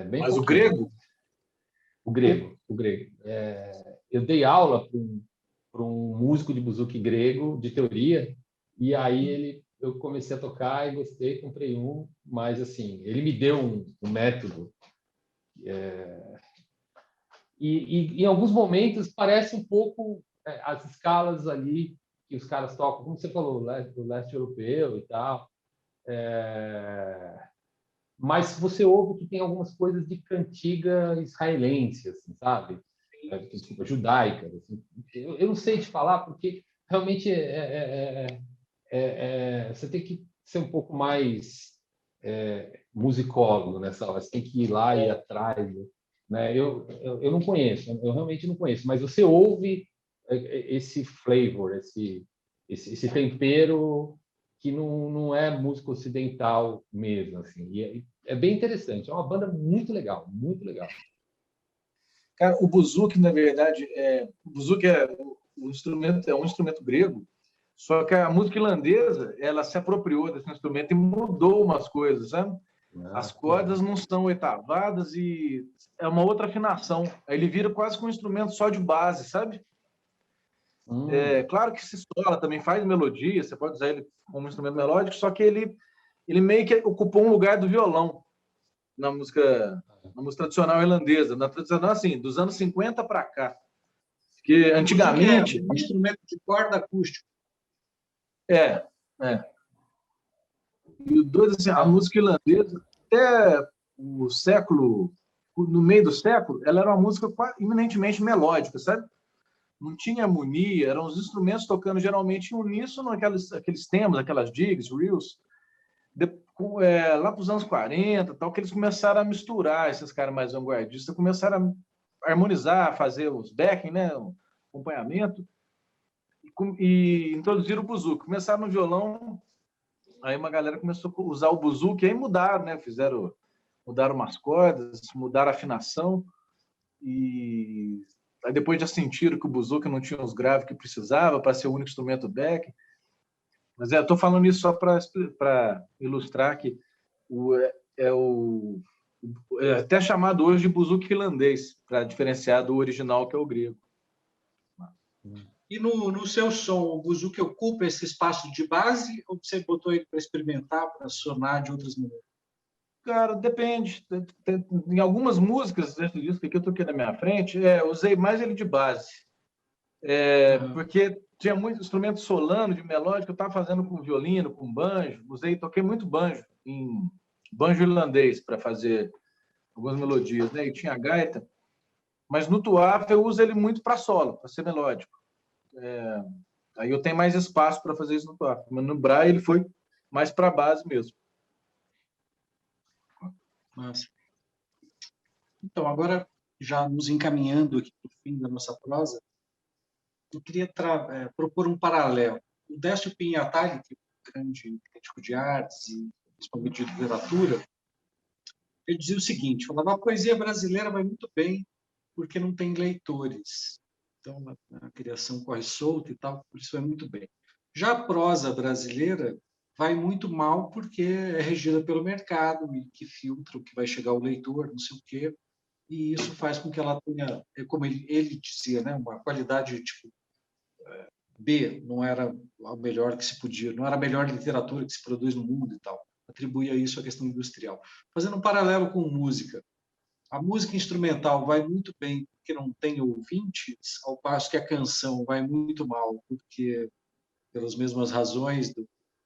Bem Mas o pouquinho. grego? O grego. Eu dei aula para um músico de buzuki grego, de teoria, e aí eu comecei a tocar e gostei, comprei um, mas assim, ele me deu um método. E em alguns momentos parece um pouco as escalas ali que os caras tocam, como você falou, do leste europeu e tal. mas você ouve que tem algumas coisas de cantiga israelense, assim, sabe? Desculpa, judaica. Assim. Eu não sei te falar, porque realmente você tem que ser um pouco mais musicólogo nessa hora, você tem que ir lá e ir atrás. Né? Eu não conheço, eu realmente não conheço, mas você ouve esse flavor, esse tempero que não é música ocidental mesmo, assim. E é bem interessante, é uma banda muito legal, muito legal. Cara, o buzuki, na verdade, o buzuki é um instrumento grego, só que a música irlandesa, ela se apropriou desse instrumento e mudou umas coisas, sabe? As cordas não são oitavadas e é uma outra afinação. Aí ele vira quase que um instrumento só de base, sabe? É claro que se sola também faz melodia, você pode usar ele como instrumento melódico, só que ele meio que ocupou um lugar do violão na música tradicional irlandesa, na tradicional assim, dos anos 50 para cá. Porque antigamente é um instrumento de corda acústico. É. E o dois, assim, a música irlandesa, até o século, no meio do século, ela era uma música eminentemente melódica, sabe? Não tinha harmonia, eram os instrumentos tocando geralmente em uníssono, aqueles temas, aquelas jigs, reels. Lá para os anos 40, tal, que eles começaram a misturar, esses caras mais vanguardistas, começaram a harmonizar, a fazer os backing, né, o acompanhamento, e introduziram o buzuki. Começaram no violão, aí uma galera começou a usar o buzuki, aí mudaram, né, mudaram umas cordas, mudaram a afinação, e aí depois já sentiram que o buzuki não tinha os graves que precisava para ser o único instrumento backing. Mas eu estou falando isso só para ilustrar que é até chamado hoje de buzuki finlandês, para diferenciar do original, que é o grego. E no seu som, o buzuki ocupa esse espaço de base ou você botou ele para experimentar, para sonar de outras maneiras? Cara, depende. Em algumas músicas desse disco que eu toquei na minha frente, usei mais ele de base. Porque tinha muito instrumento solano, de melódica, eu estava fazendo com violino, com banjo, toquei muito banjo, em banjo irlandês, para fazer algumas melodias, né? E tinha gaita, mas no tuafa eu uso ele muito para solo, para ser melódico. Aí eu tenho mais espaço para fazer isso no tuafa, mas no braille ele foi mais para a base mesmo. Nossa. Então, agora, já nos encaminhando aqui para o fim da nossa prosa, eu queria propor um paralelo. O Décio Pinhatari, que é um grande crítico de artes e principalmente de literatura, ele dizia o seguinte, falava, a poesia brasileira vai muito bem porque não tem leitores. Então, a criação corre solta e tal, por isso vai muito bem. Já a prosa brasileira vai muito mal porque é regida pelo mercado e que filtra o que vai chegar ao leitor, não sei o quê, e isso faz com que ela tenha, como ele dizia, né, uma qualidade tipo B, não era o melhor que se podia, não era a melhor literatura que se produz no mundo e tal. Atribuía isso à questão industrial. Fazendo um paralelo com música, a música instrumental vai muito bem porque não tem ouvintes, ao passo que a canção vai muito mal porque, pelas mesmas razões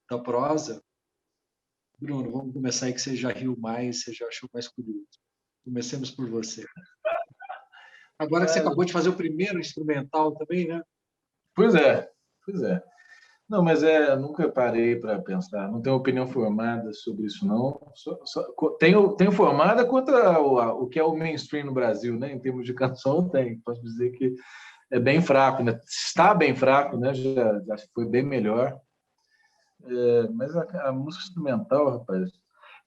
da prosa. Bruno, vamos começar aí que você já riu mais, você já achou mais curioso. Comecemos por você. Agora que você acabou de fazer o primeiro instrumental também, né? Pois é. Não, mas nunca parei para pensar, não tenho opinião formada sobre isso, não. Tenho formada contra o que é o mainstream no Brasil, né? Em termos de canção, eu tenho. Posso dizer que é bem fraco, né? Está bem fraco, né? Já foi bem melhor. Mas a música instrumental, rapaz,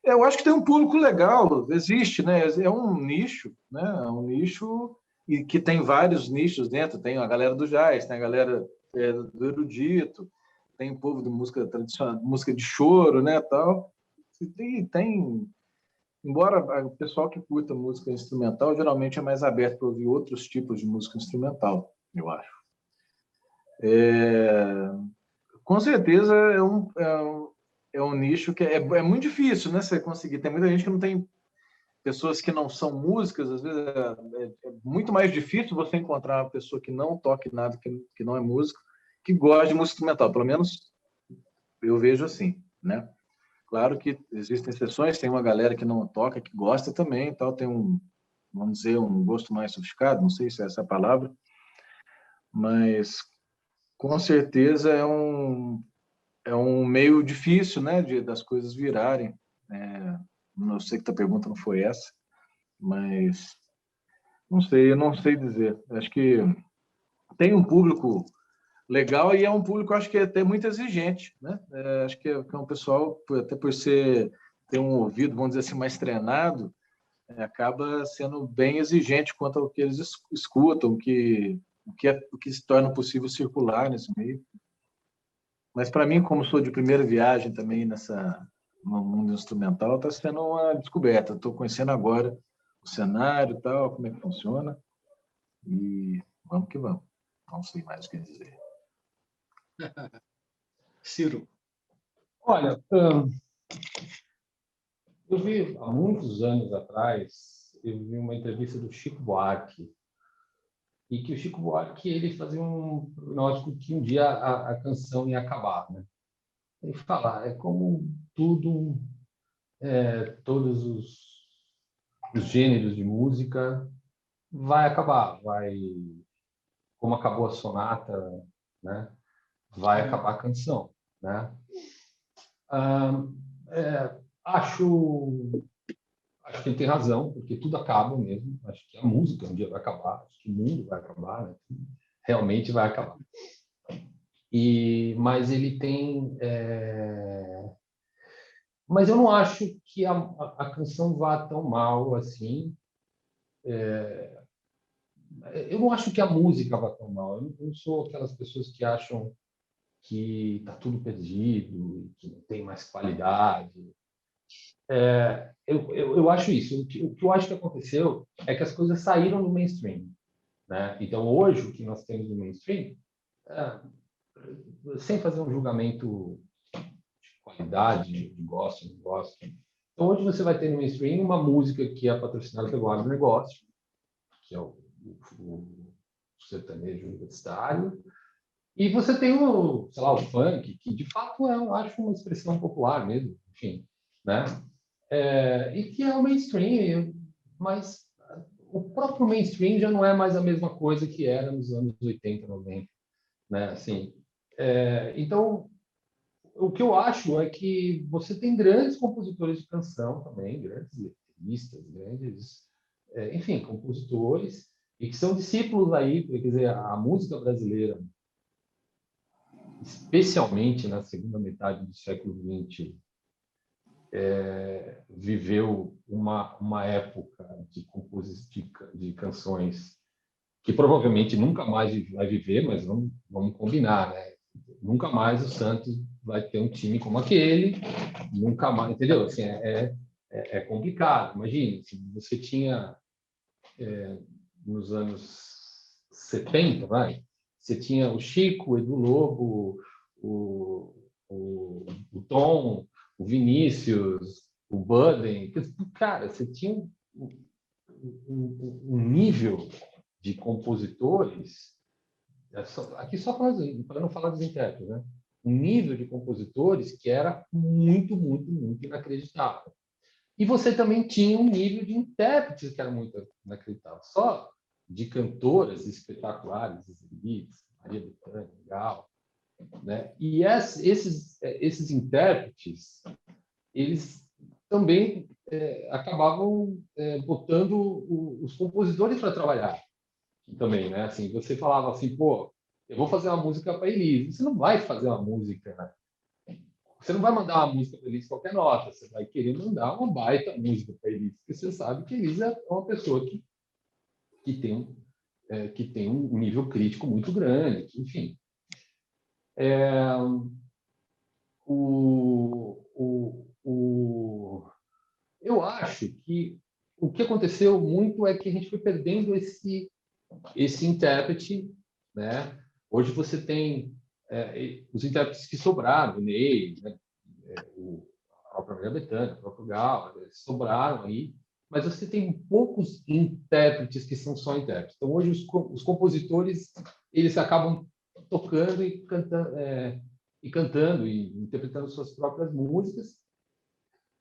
eu acho que tem um público legal, existe, né? É um nicho, né? É um nicho e que tem vários nichos dentro. Tem a galera do jazz, tem a galera do erudito, tem o povo de música tradicional, música de choro, né? Tal. Embora o pessoal que curta música instrumental geralmente é mais aberto para ouvir outros tipos de música instrumental, eu acho. Com certeza é um nicho que é muito difícil, né? Você conseguir. Tem muita gente que não tem pessoas que não são músicas, às vezes é muito mais difícil você encontrar uma pessoa que não toque nada, que não é músico, que gosta de música instrumental. Pelo menos eu vejo assim, né? Claro que existem exceções, tem uma galera que não toca, que gosta também, tal, tem vamos dizer, um gosto mais sofisticado, não sei se é essa a palavra, mas com certeza é um meio difícil, né, das coisas virarem. Não sei que a pergunta não foi essa, mas não sei, eu não sei dizer. Acho que tem um público legal e é um público, acho que é até muito exigente, né? Acho que é um pessoal, até por ter um ouvido, vamos dizer assim, mais treinado, acaba sendo bem exigente quanto ao que eles escutam, o que se torna possível circular nesse meio. Mas para mim, como sou de primeira viagem também no mundo instrumental, está sendo uma descoberta. Estou conhecendo agora o cenário e tal, como é que funciona, e vamos que vamos. Não sei mais o que dizer. Ciro. Olha, eu vi há muitos anos atrás, eu vi uma entrevista do Chico Buarque, e que o Chico Buarque ele fazia um prognóstico que um dia a canção ia acabar, né? Ele fala, é como tudo, todos os gêneros de música vai acabar, como acabou a sonata, né? Vai acabar a canção, né? Ah, acho que ele tem razão, porque tudo acaba mesmo. Acho que a música um dia vai acabar, acho que o mundo vai acabar, né? Realmente vai acabar. Mas ele tem, mas eu não acho que a canção vá tão mal assim. Eu não acho que a música vá tão mal. Eu não sou aquelas pessoas que acham que está tudo perdido, que não tem mais qualidade. Eu acho isso. O que eu acho que aconteceu é que as coisas saíram do mainstream, né? Então, hoje, o que nós temos no mainstream, sem fazer um julgamento de qualidade, de gosto, não gosto. Então, hoje você vai ter no mainstream uma música que é patrocinada pelo agronegócio, que é o sertanejo universitário, e você tem sei lá, o funk, que de fato eu acho uma expressão popular mesmo, enfim, né? E que é o mainstream, mas o próprio mainstream já não é mais a mesma coisa que era nos anos 80, 90, né? Assim, então, o que eu acho é que você tem grandes compositores de canção também, grandes letristas, grandes, enfim, compositores, e que são discípulos aí, quer dizer, a música brasileira, especialmente na segunda metade do século XX, viveu uma época de canções que provavelmente nunca mais vai viver, mas vamos combinar, né? Nunca mais o Santos vai ter um time como aquele, nunca mais, entendeu? Assim, é complicado. Imagine, se você tinha, nos anos 70, você tinha o Chico, o Edu Lobo, o Tom, o Vinícius, o Budden. Cara, você tinha um nível de compositores, aqui só para não falar dos intérpretes, né? Um nível de compositores que era muito, muito, muito inacreditável. E você também tinha um nível de intérpretes que era muito inacreditável. Só de cantoras espetaculares, exibidas, Maria Bethânia, Gal, né? E esses intérpretes, eles também acabavam botando os compositores para trabalhar também, né? Assim, você falava assim, pô, eu vou fazer uma música para Elis. Você não vai fazer uma música, né? Você não vai mandar uma música para Elis qualquer nota. Você vai querer mandar uma baita música para Elis, porque você sabe que Elis é uma pessoa que tem um nível crítico muito grande, enfim. Eu acho que o que aconteceu muito é que a gente foi perdendo esse intérprete, né? Hoje você tem os intérpretes que sobraram, o Ney, né? A própria Maria Bethânia, o próprio Gal, sobraram aí, mas você tem poucos intérpretes que são só intérpretes. Então, hoje, os compositores eles acabam tocando e cantando e interpretando suas próprias músicas,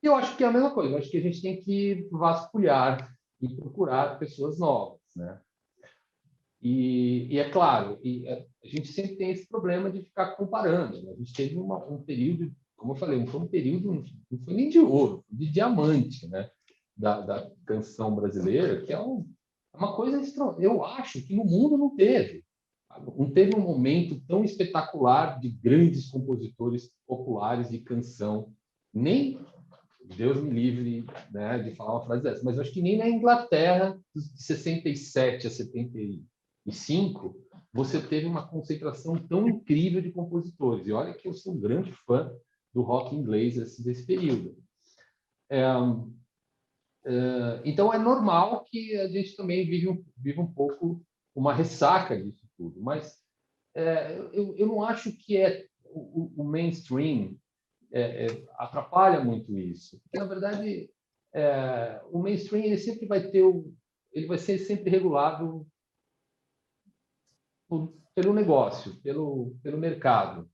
E eu acho que é a mesma coisa. Eu acho que a gente tem que vasculhar e procurar pessoas novas, né? E é claro, a gente sempre tem esse problema de ficar comparando, né? A gente teve um período, como eu falei, não foi um período, não foi nem de ouro, foi de diamante, né? Da canção brasileira, que é uma coisa extra. Eu acho que no mundo não teve. Não teve um momento tão espetacular de grandes compositores populares de canção, nem Deus me livre, né, de falar uma frase dessa, mas eu acho que nem na Inglaterra, de 67 a 75, você teve uma concentração tão incrível de compositores. E olha que eu sou um grande fã do rock inglês desse período. Então, é normal que a gente também vive um pouco uma ressaca disso tudo, mas eu não acho que o mainstream atrapalha muito isso. Porque, na verdade, o mainstream ele sempre ele vai ser sempre regulado pelo negócio, pelo mercado.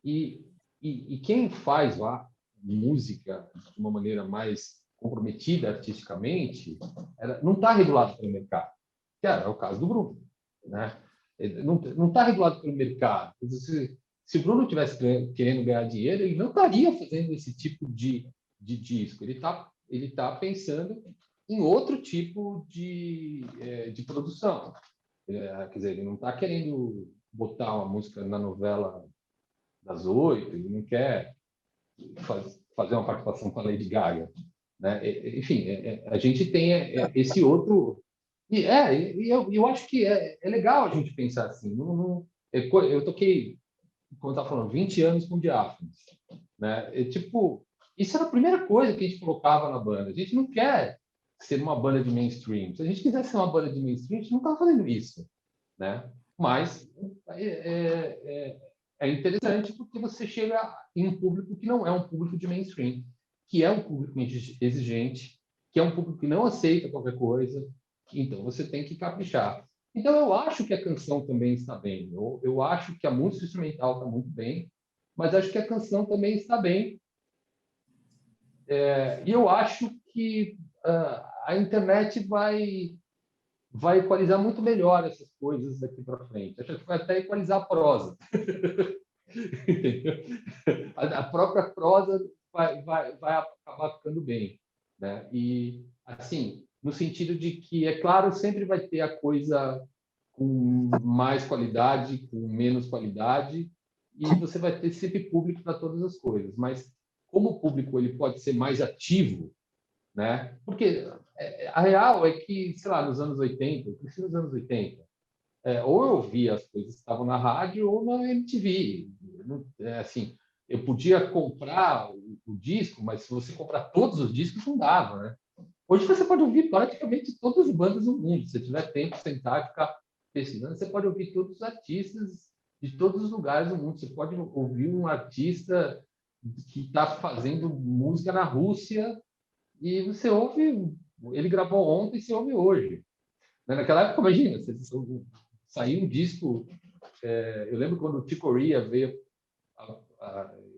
E quem faz lá música de uma maneira mais comprometida artisticamente, não está regulado pelo mercado. Que é o caso do Bruno, né? Ele não está regulado pelo mercado. Se o Bruno tivesse querendo ganhar dinheiro, ele não estaria fazendo esse tipo de disco. Ele tá pensando em outro tipo de produção. Quer dizer, ele não está querendo botar uma música na novela das 8, ele não quer fazer uma participação com a Lady Gaga, né? Enfim, a gente tem esse outro... eu acho que é legal a gente pensar assim. Eu toquei, como eu estava falando, 20 anos com diáfonos, né? Tipo, isso era a primeira coisa que a gente colocava na banda. A gente não quer ser uma banda de mainstream. Se a gente quisesse ser uma banda de mainstream, a gente não estava fazendo isso, né? Mas é interessante porque você chega em um público que não é um público de mainstream, que é um público exigente, que é um público que não aceita qualquer coisa. Então, você tem que caprichar. Então, eu acho que a canção também está bem. Eu acho que a música instrumental está muito bem, mas acho que a canção também está bem. E eu acho que a internet vai equalizar muito melhor essas coisas daqui para frente. Acho que vai até equalizar a prosa. A própria prosa vai acabar ficando bem, né? E, assim, no sentido de que, é claro, sempre vai ter a coisa com mais qualidade, com menos qualidade, e você vai ter sempre público para todas as coisas. Mas, como o público ele pode ser mais ativo, né? Porque a real é que, sei lá, nos anos 80, eu cresci nos anos 80, ou eu ouvia as coisas que estavam na rádio ou na MTV. Assim, eu podia comprar o disco, mas se você comprar todos os discos, não dava, né? Hoje você pode ouvir praticamente todas as bandas do mundo. Se você tiver tempo, sentar e ficar pesquisando, você pode ouvir todos os artistas de todos os lugares do mundo. Você pode ouvir um artista que está fazendo música na Rússia e você ouve, ele gravou ontem e você ouve hoje. Naquela época, imagina, saiu um disco. Eu lembro quando o Chick Corea veio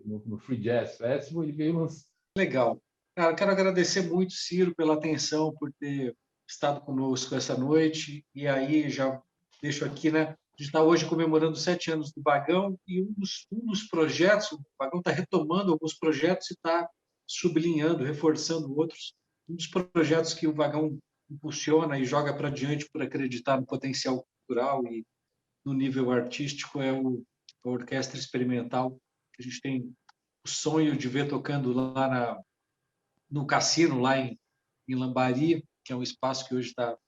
no Free Jazz Festival, ele veio lançar. Legal. Cara, quero agradecer muito, Ciro, pela atenção, por ter estado conosco essa noite. E aí, já deixo aqui, né? A gente está hoje comemorando 7 anos do Vagão e um dos projetos, o Vagão está retomando alguns projetos e está sublinhando, reforçando outros. Um dos projetos que o Vagão impulsiona e joga para diante por acreditar no potencial cultural e no nível artístico é a Orquestra Experimental, que a gente tem o sonho de ver tocando lá no Cassino, lá em Lambari, que é um espaço que hoje está...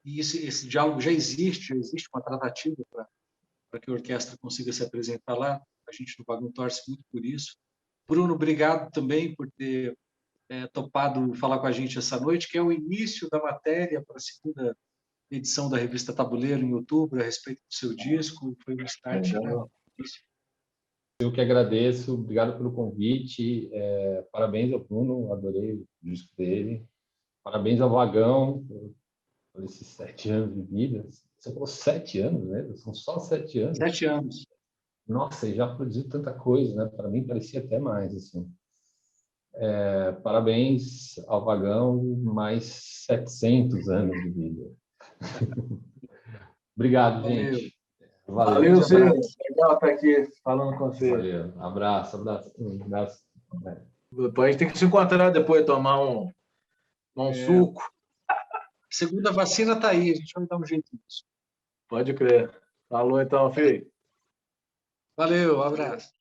E esse diálogo já existe uma tratativa para que a orquestra consiga se apresentar lá. A gente no Vagão torce muito por isso. Bruno, obrigado também por ter topado falar com a gente essa noite, que é o início da matéria para a segunda edição da revista Tabuleiro, em outubro, a respeito do seu disco. Foi um start, né? Eu que agradeço, obrigado pelo convite. Parabéns ao Bruno, adorei o disco dele. Parabéns ao Vagão por esses 7 anos de vida. Você falou 7 anos, né? São só 7 anos. 7 anos. Nossa, e já produziu tanta coisa, né? Para mim parecia até mais, assim. Parabéns ao Vagão, mais 700 anos de vida. Obrigado, Valeu. gente. Valeu, Zé. Legal estar aqui falando com você. Valeu. Abraço. Depois a gente tem que se encontrar depois, tomar um suco. Segunda vacina está aí, a gente vai dar um jeito nisso. Pode crer. Falou então, filho. Valeu, um abraço.